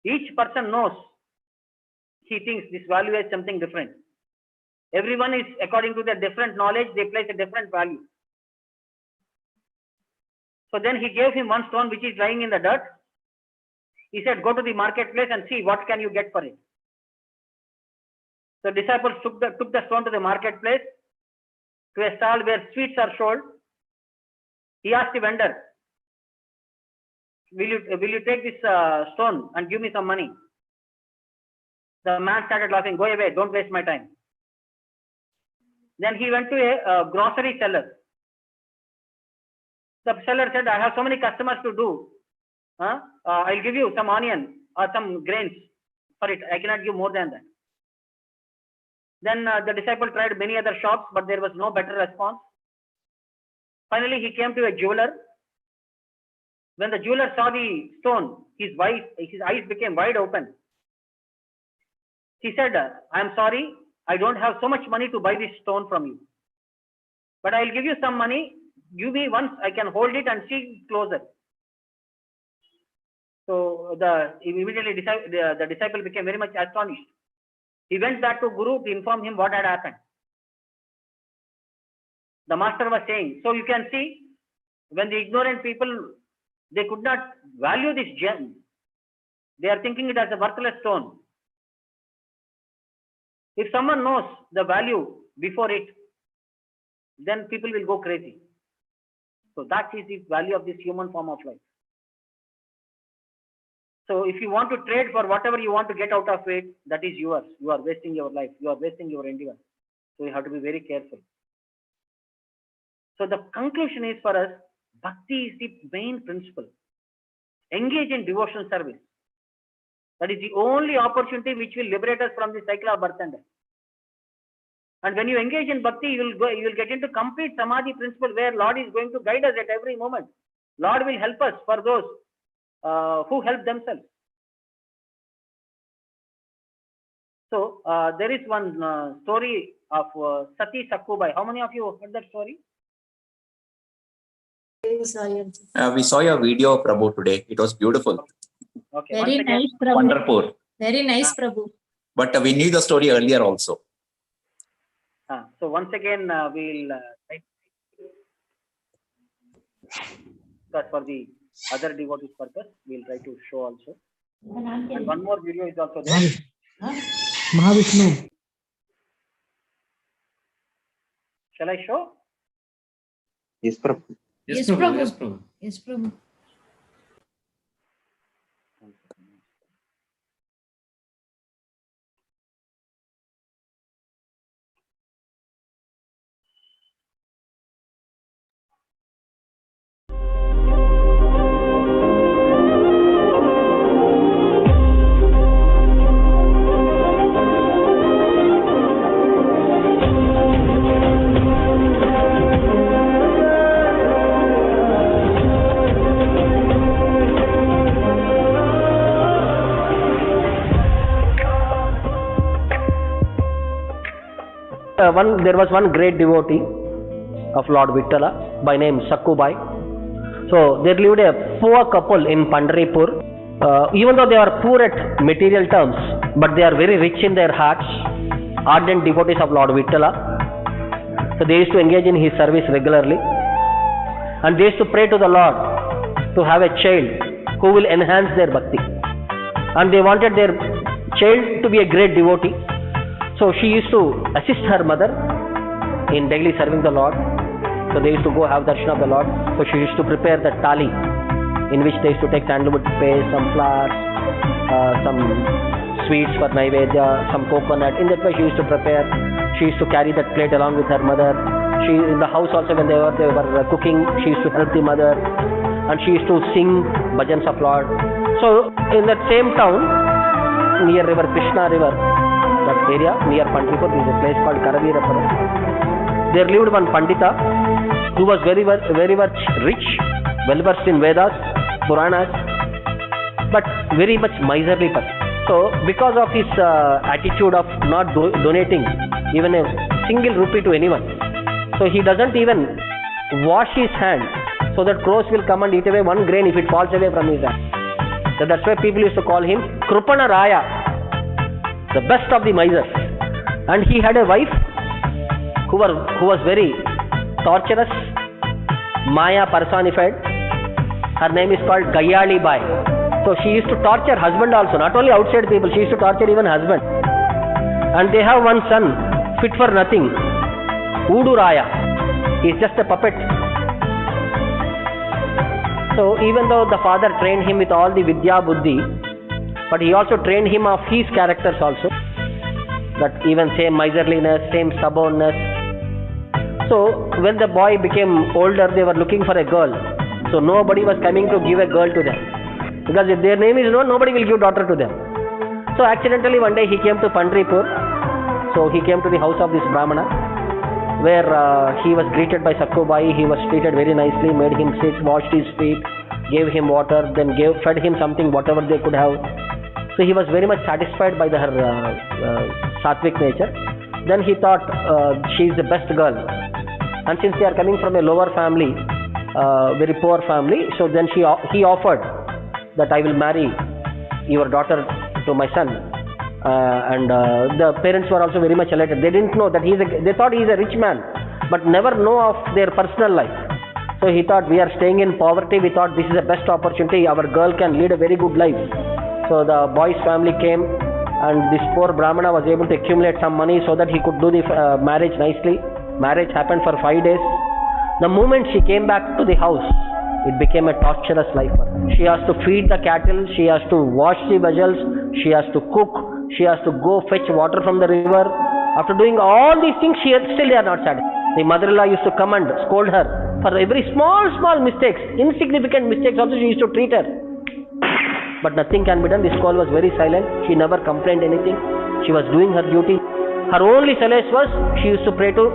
Each person knows, he thinks this value is something different. Everyone is, according to their different knowledge, they place a different value. So then he gave him one stone which is lying in the dirt. He said, go to the marketplace and see what can you get for it. So disciples took the stone to the marketplace, to a stall where sweets are sold. He asked the vendor, will you take this stone and give me some money? The man started laughing, go away, don't waste my time. Then he went to a grocery seller. The seller said, I have so many customers to do. I'll give you some onion or some grains for it. I cannot give more than that. Then the disciple tried many other shops, but there was no better response. Finally, he came to a jeweler. When the jeweler saw the stone, his eyes became wide open. He said, I am sorry, I don't have so much money to buy this stone from you. But I'll give you some money. Give me once, I can hold it and see closer. So immediately the disciple became very much astonished. He went back to Guru to inform him what had happened. The master was saying, so you can see, when the ignorant people, they could not value this gem. They are thinking it as a worthless stone. If someone knows the value before it, then people will go crazy. So that is the value of this human form of life. So if you want to trade for whatever you want to get out of it, that is yours. You are wasting your life. You are wasting your endeavor. So you have to be very careful. So the conclusion is for us, bhakti is the main principle. Engage in devotional service. That is the only opportunity which will liberate us from the cycle of birth and death. And when you engage in bhakti, you will get into complete samadhi principle, where Lord is going to guide us at every moment. Lord will help us for those who help themselves. So there is one story of Sati Sakkubai. How many of you heard that story? We saw your video, Prabhu, today. It was beautiful. Okay. Very nice, Prabhu. Wonderful. Very nice, Prabhu. But we knew the story earlier also. So once again, we'll because for the other devotees' purpose, we'll try to show also. And one more video is also there. Mahavishnu. Shall I show? Yes, Prabhu. Yes, Prabhu. Yes, Prabhu. Yes, Prabhu. there was one great devotee of Lord Vittala by name Sakkubai. So there lived a poor couple in Pandharpur. Even though they are poor at material terms, but they are very rich in their hearts, ardent devotees of Lord Vittala. So they used to engage in his service regularly, and they used to pray to the Lord to have a child who will enhance their bhakti, and they wanted their child to be a great devotee. So she used to assist her mother in daily serving the Lord. So they used to go have darshan of the Lord. So she used to prepare the thali, in which they used to take sandalwood paste, some flowers, some sweets for Naivedya, some coconut. In that way she used to prepare. She used to carry that plate along with her mother. She, in the house also, when they were cooking, she used to help the mother, and she used to sing bhajans of Lord. So in that same town, near river Krishna river, that area near Pandharpur, there is a place called Karaveerapuram. There lived one Pandita who was very much rich, well versed in Vedas, Puranas, but very much miserly person. So because of his attitude of not donating even a single rupee to anyone, so he doesn't even wash his hand so that crows will come and eat away one grain if it falls away from his hand. So that's why people used to call him Krupana Raya, the best of the misers. And he had a wife who was very torturous, Maya personified. Her name is called Gayali Bai. So she used to torture husband also, not only outside people, she used to torture even husband. And they have one son, fit for nothing, Udu Raya. He is just a puppet. So even though the father trained him with all the Vidya Buddhi, but he also trained him of his characters also. That even same miserliness, same stubbornness. So when the boy became older, they were looking for a girl. So nobody was coming to give a girl to them, because if their name is known, nobody will give daughter to them. So accidentally one day he came to Pandharpur. So he came to the house of this Brahmana, where he was greeted by Sakkubai. He was treated very nicely, made him sit, washed his feet, gave him water, then fed him something, whatever they could have. So he was very much satisfied by her sattvic nature. Then he thought she is the best girl, and since they are coming from a lower family, very poor family, so then he offered that I will marry your daughter to my son. And the parents were also very much elated. They didn't know that they thought he is a rich man, but never know of their personal life. So he thought, we are staying in poverty, we thought this is the best opportunity, our girl can lead a very good life. So the boy's family came, and this poor Brahmana was able to accumulate some money so that he could do the marriage nicely. Marriage happened for 5 days. The moment she came back to the house, it became a torturous life for her. She has to feed the cattle, she has to wash the vessels, she has to cook, she has to go fetch water from the river. After doing all these things, still they are not satisfied. The mother-in-law used to come and scold her for every small mistakes, insignificant mistakes also she used to treat her. But nothing can be done. This girl was very silent. She never complained anything. She was doing her duty. Her only solace was she used to pray to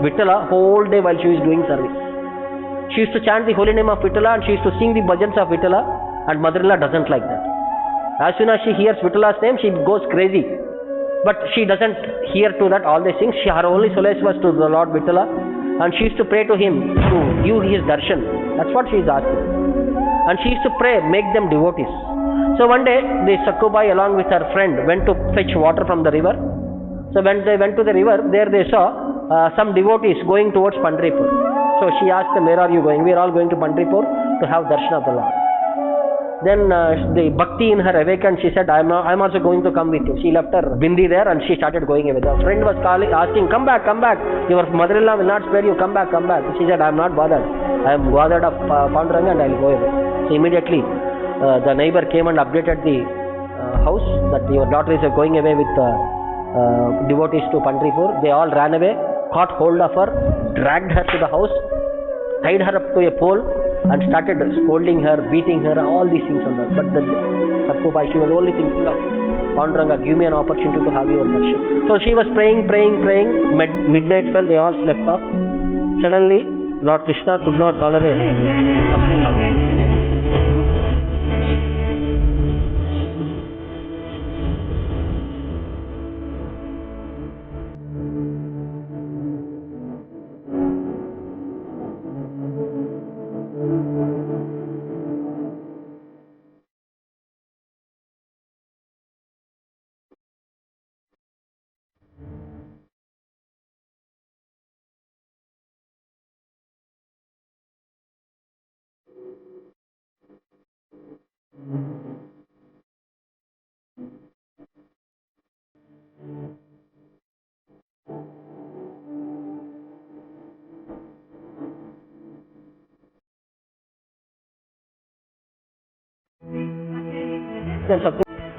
Vittala whole day while she was doing service. She used to chant the holy name of Vittala, and she used to sing the bhajans of Vittala, and mother-in-law doesn't like that. As soon as she hears Vittala's name, she goes crazy. But she doesn't hear to that all these things. Her only solace was to the Lord Vittala, and she used to pray to him to give his darshan. That's what she is asking. And she used to pray, make them devotees. So one day, the Sakkubai along with her friend went to fetch water from the river. So when they went to the river, there they saw some devotees going towards Pandharpur. So she asked them, where are you going? We are all going to Pandharpur to have darshan of the Lord. Then the bhakti in her awakened. She said, I'm also going to come with you. She left her bindi there and she started going away. The friend was asking, come back. Your mother-in-law will not spare you. Come back. She said, I'm not bothered. I am bothered of Panduranga and I will go away. So immediately the neighbor came and updated the house that your daughter is going away with devotees to Pandharpur. They all ran away, caught hold of her, dragged her to the house, tied her up to a pole, and started scolding her, beating her, all these things on her. But the Sakkubai, she was only thinking of Panduranga, give me an opportunity to have your darshan. So she was praying. Midnight fell, they all slept off. Suddenly, Lord Krishna could not tolerate something.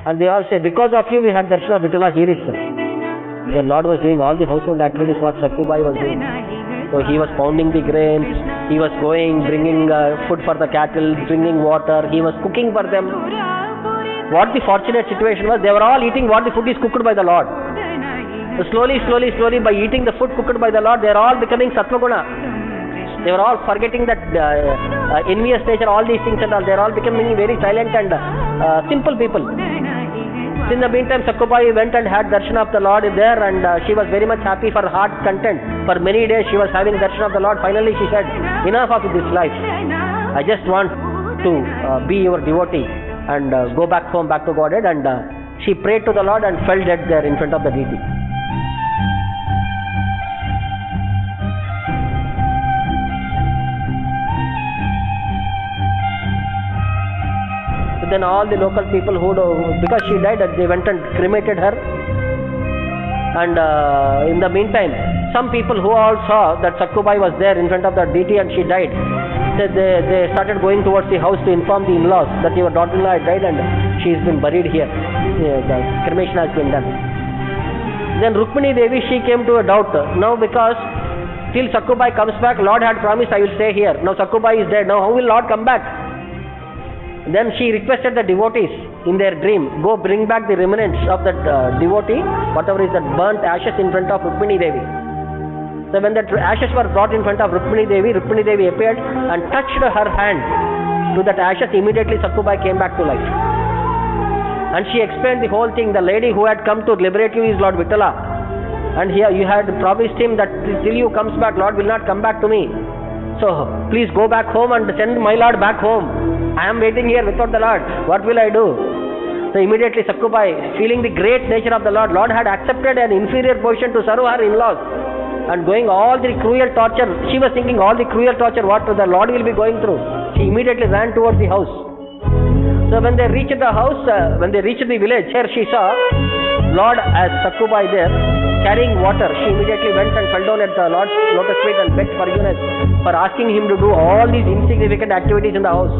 And they all say, because of you we had darshan of Vittala here itself. The Lord was doing all the household activities what Sakubai was doing. So he was pounding the grains, he was going, bringing food for the cattle, bringing water, he was cooking for them. What the fortunate situation was, they were all eating what the food is cooked by the Lord. So slowly, by eating the food cooked by the Lord, they are all becoming Sattva-guna. They were all forgetting that envious nature, all these things and all. They are all becoming very silent and simple people. In the meantime, Sakubai went and had darshan of the Lord there, and she was very much happy, for heart content. For many days she was having darshan of the Lord. Finally she said, enough of this life. I just want to be your devotee and go back home, back to Godhead. And she prayed to the Lord and fell dead there in front of the deity. Then all the local people who, because she died, they went and cremated her. And in the meantime, some people who all saw that Sakubai was there in front of the deity and she died, they started going towards the house to inform the in-laws that your daughter-in-law had died and she has been buried here. The cremation has been done. Then Rukmini Devi, she came to a doubt. Now because till Sakubai comes back, Lord had promised I will stay here. Now Sakubai is dead. Now how will Lord come back? Then she requested the devotees in their dream, go bring back the remnants of that devotee, whatever is that burnt ashes in front of Rukmini Devi. So when the ashes were brought in front of Rukmini Devi appeared and touched her hand to that ashes. Immediately Sakubai came back to life. And she explained the whole thing. The lady who had come to liberate you is Lord Vittala. And here you had promised him that till you comes back, Lord will not come back to me. So please go back home and send my Lord back home. I am waiting here without the Lord. What will I do? So immediately Sakubai, feeling the great nature of the Lord had accepted an inferior position to serve her in-laws. And going all the cruel torture, she was thinking all the cruel torture what the Lord will be going through. She immediately ran towards the house. So when they reached the house, when they reached the village, here she saw Lord as Sakubai there carrying water. She immediately went and fell down at the Lord's lotus feet and begged forgiveness for asking him to do all these insignificant activities in the house.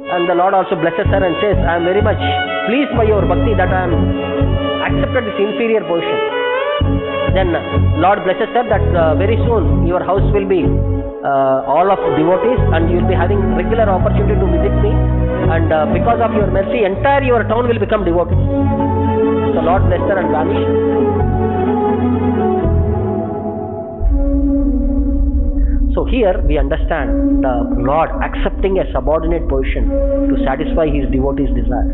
And the Lord also blesses her and says, I am very much pleased by your bhakti that I am accepted this inferior position. Then Lord blesses her that very soon your house will be all of devotees and you will be having regular opportunity to visit me. And because of your mercy, entire your town will become devotees. So Lord blessed her and vanished. So here we understand the Lord accepting a subordinate position to satisfy his devotees' desire.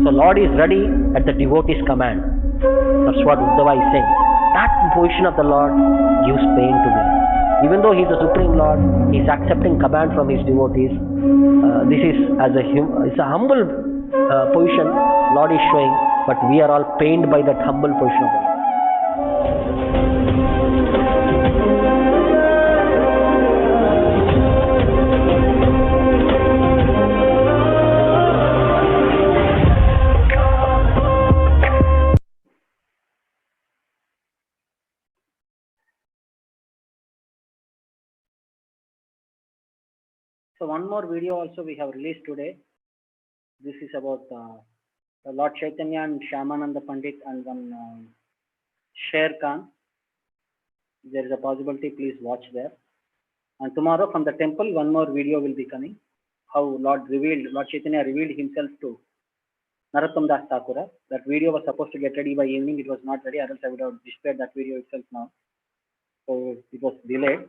So Lord is ready at the devotee's command. That's what Uddhava is saying. That position of the Lord gives pain to me. Even though he is the Supreme Lord, he is accepting command from his devotees. This is it's a humble position Lord is showing, but we are all pained by that humble position of the Lord. So one more video also we have released today. This is about Lord Chaitanya and Shyamananda Pandit and one Sher Khan. There is a possibility, please watch there. And tomorrow from the temple, one more video will be coming. How Lord Chaitanya revealed himself to Narottam Das Thakura. That video was supposed to get ready by evening. It was not ready, or else I would have displayed that video itself now. So it was delayed.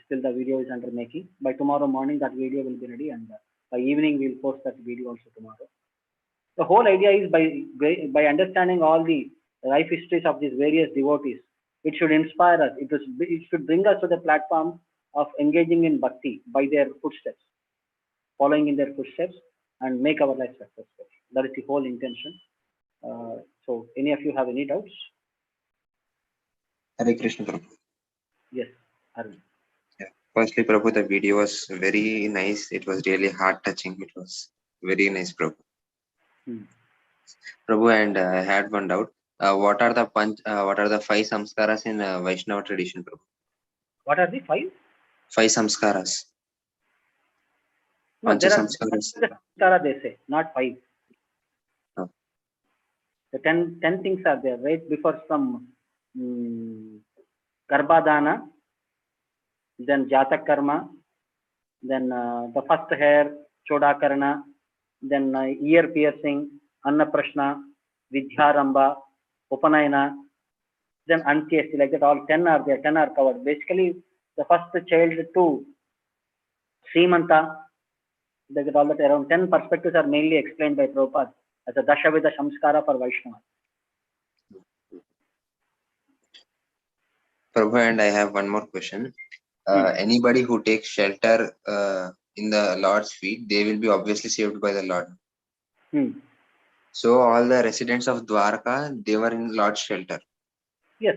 Still the video is under making. By tomorrow morning that video will be ready, and by evening we will post that video also tomorrow. The whole idea is by understanding all the life histories of these various devotees, it should inspire us. It should bring us to the platform of engaging in bhakti by their footsteps, following in their footsteps, and make our life successful. That is the whole intention. So any of you have any doubts? Hare Krishna Prabhu. Yes, Arvind. Yeah. Firstly, Prabhu, the video was very nice. It was really heart touching. It was Very nice, Prabhu. Hmm. Prabhu, and I had one doubt. What are the five samskaras in Vaishnava tradition, Prabhu? What are the five? Five samskaras. No, Pancha there are samskaras. samskara, they say, not five. Oh. The 10 things are there, right? Before some Garbhadana, then Jatak Karma, then the first hair, Chodakarana, then ear piercing, Annaprashna, Vidhyaramba, Upanayana, then Antyesti, like that, all 10 are there, 10 are covered. Basically, the first child to Srimanta, like that, all that around 10 perspectives are mainly explained by Prabhupada as a Dashavida Samskara for Vaishnava. Prabhu, and I have one more question. Anybody who takes shelter in the Lord's feet, they will be obviously saved by the Lord. So all the residents of Dwarka, they were in Lord's shelter. Yes.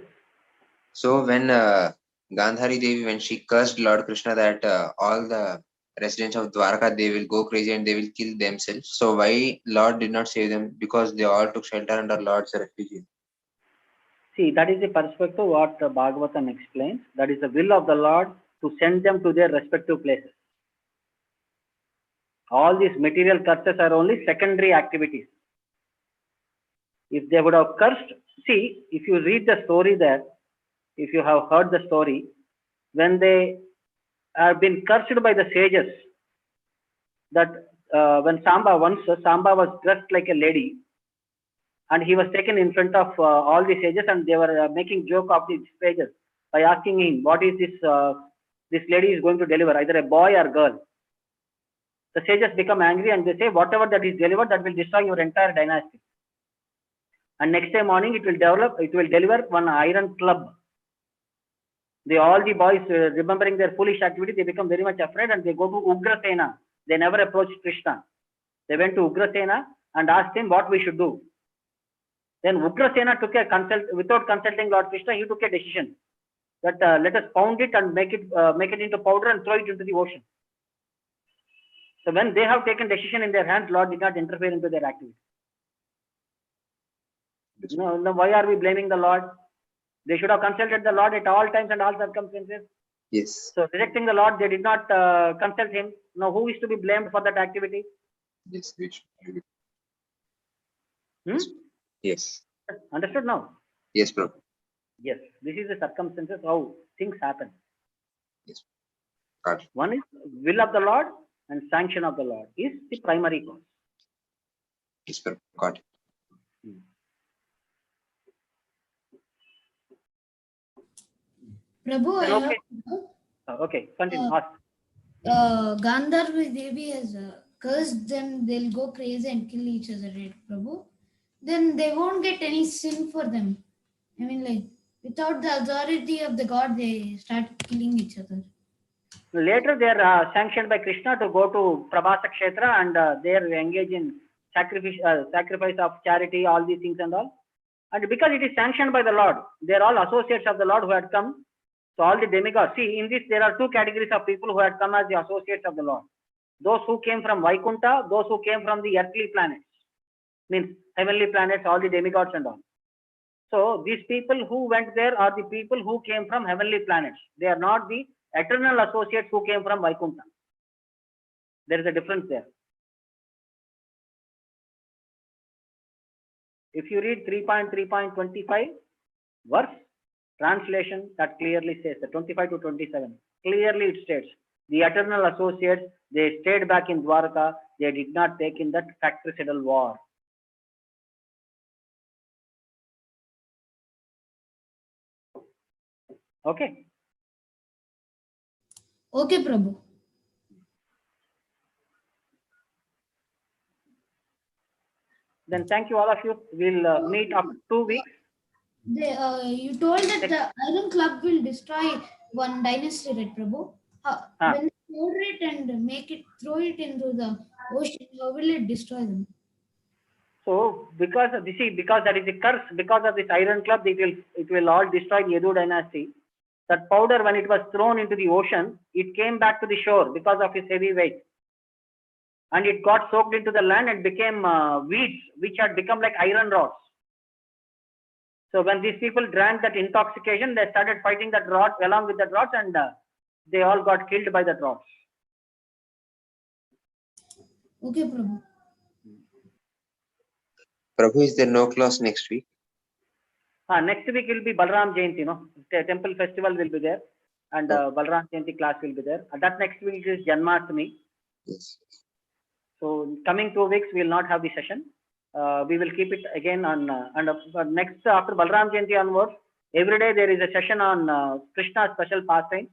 So when Gandhari Devi, when she cursed Lord Krishna that all the residents of Dwarka, they will go crazy and they will kill themselves. So why Lord did not save them? Because they all took shelter under Lord's refuge. See, that is the perspective what Bhagavatam explains. That is the will of the Lord to send them to their respective places. All these material curses are only secondary activities. If they would have cursed, see, if you read the story there, if you have heard the story, when they have been cursed by the sages, that when Samba was dressed like a lady, and he was taken in front of all the sages, and they were making joke of the sages by asking him, what is this, this lady is going to deliver, either a boy or girl. The sages become angry and they say, whatever that is delivered, that will destroy your entire dynasty. And next day morning, it will deliver one iron club. All the boys, remembering their foolish activity, they become very much afraid and they go to Ugrasena. They never approached Krishna. They went to Ugrasena and asked him what we should do. Then Ugrasena took a without consulting Lord Krishna, he took a decision that let us pound it and make it into powder and throw it into the ocean. So when they have taken decision in their hands, Lord did not interfere into their activity. No, why are we blaming the Lord? They should have consulted the Lord at all times and all circumstances. Yes. So rejecting the Lord, they did not consult him. Now who is to be blamed for that activity? Yes, we should. Yes. Understood now? Yes, Prabhu. Yes. This is the circumstances how things happen. Yes. Got it. One is will of the Lord and sanction of the Lord is the primary cause. Yes, Prabhu. Got it. Prabhu, Then, I okay. have Okay, continue. Ask. Gandharva Devi has cursed them, they'll go crazy and kill each other, right, Prabhu? Then they won't get any sin for them. I mean, like, without the authority of the god, they start killing each other. Later, they are sanctioned by Krishna to go to Prabhasa Kshetra and they are engaged in sacrifice of charity, all these things and all. And because it is sanctioned by the Lord, they are all associates of the Lord who had come. So all the demigods, see, in this there are two categories of people who had come as the associates of the Lord. Those who came from Vaikuntha, those who came from the earthly planets, means heavenly planets, all the demigods and all. So these people who went there are the people who came from heavenly planets. They are not the eternal associates who came from Vaikuntha. There is a difference there. If you read 3.3.25 verse, translation, that clearly says, the 25 to 27, clearly it states, the eternal associates, they stayed back in Dwarka, they did not take in that fratricidal war. Okay? Okay, Prabhu. Then thank you all of you. We'll meet after 2 weeks. You told that the Iron Club will destroy one dynasty, right, Prabhu? When they powder it and throw it into the ocean, how will it destroy them? So because that is the curse, because of this Iron Club, it will all destroy the Yadu dynasty. That powder, when it was thrown into the ocean, it came back to the shore because of its heavy weight. and it got soaked into the land and became weeds, which had become like iron rods. So when these people drank that intoxication, they started fighting that rod along with that rods, and they all got killed by that rods. Okay, Prabhu. Prabhu, is there no class next week? Next week will be Balaram Jayanti, the temple festival will be there, and Balaram Jayanti class will be there. And that next week is Janmashtami. Yes. So coming 2 weeks we will not have the session. We will keep it again on next after Balaram Jayanti onwards. Every day there is a session on Krishna special pastime.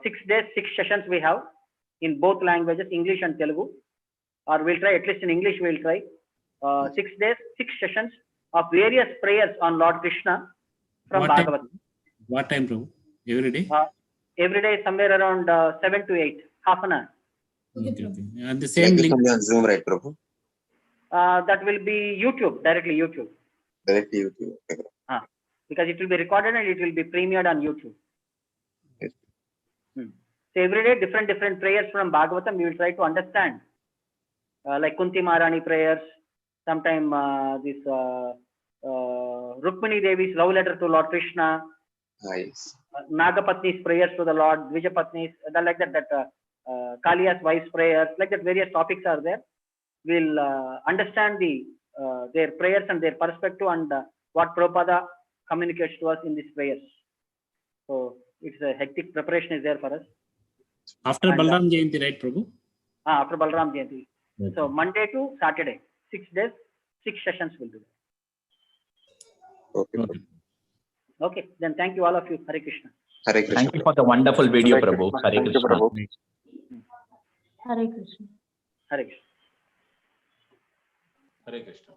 6 days, 6 sessions we have in both languages, English and Telugu. Or we'll try, at least in English we'll try. 6 days, 6 sessions of various prayers on Lord Krishna from Bhagavad. What time, Prabhu? Every day? Every day somewhere around 7 to 8, half an hour. Okay. And the same link. On Zoom, right, Prabhu? That will be YouTube, directly YouTube. Directly YouTube. Okay. Because it will be recorded and it will be premiered on YouTube. Yes. So every day different prayers from Bhagavatam we will try to understand. Like Kunti Maharani prayers, sometime this Rukmini Devi's love letter to Lord Krishna, Nice. Nagapatni's prayers to the Lord, Dvijapatni's, like that Kaliya's wife's prayers, like that various topics are there. We'll understand their prayers and their perspective and what Prabhupada communicates to us in these prayers. So it's a hectic preparation is there for us. After Balaram Jayanti, right, Prabhu? After Balaram Jayanti. Okay. So Monday to Saturday, 6 days, 6 sessions will be there. Okay. Okay, then thank you all of you. Hare Krishna. Hare Krishna. Thank you for the wonderful video, Hare Prabhu. Krishna. Hare Thank you, Krishna. Prabhu. Hare Krishna. Hare Krishna. Hare Krishna.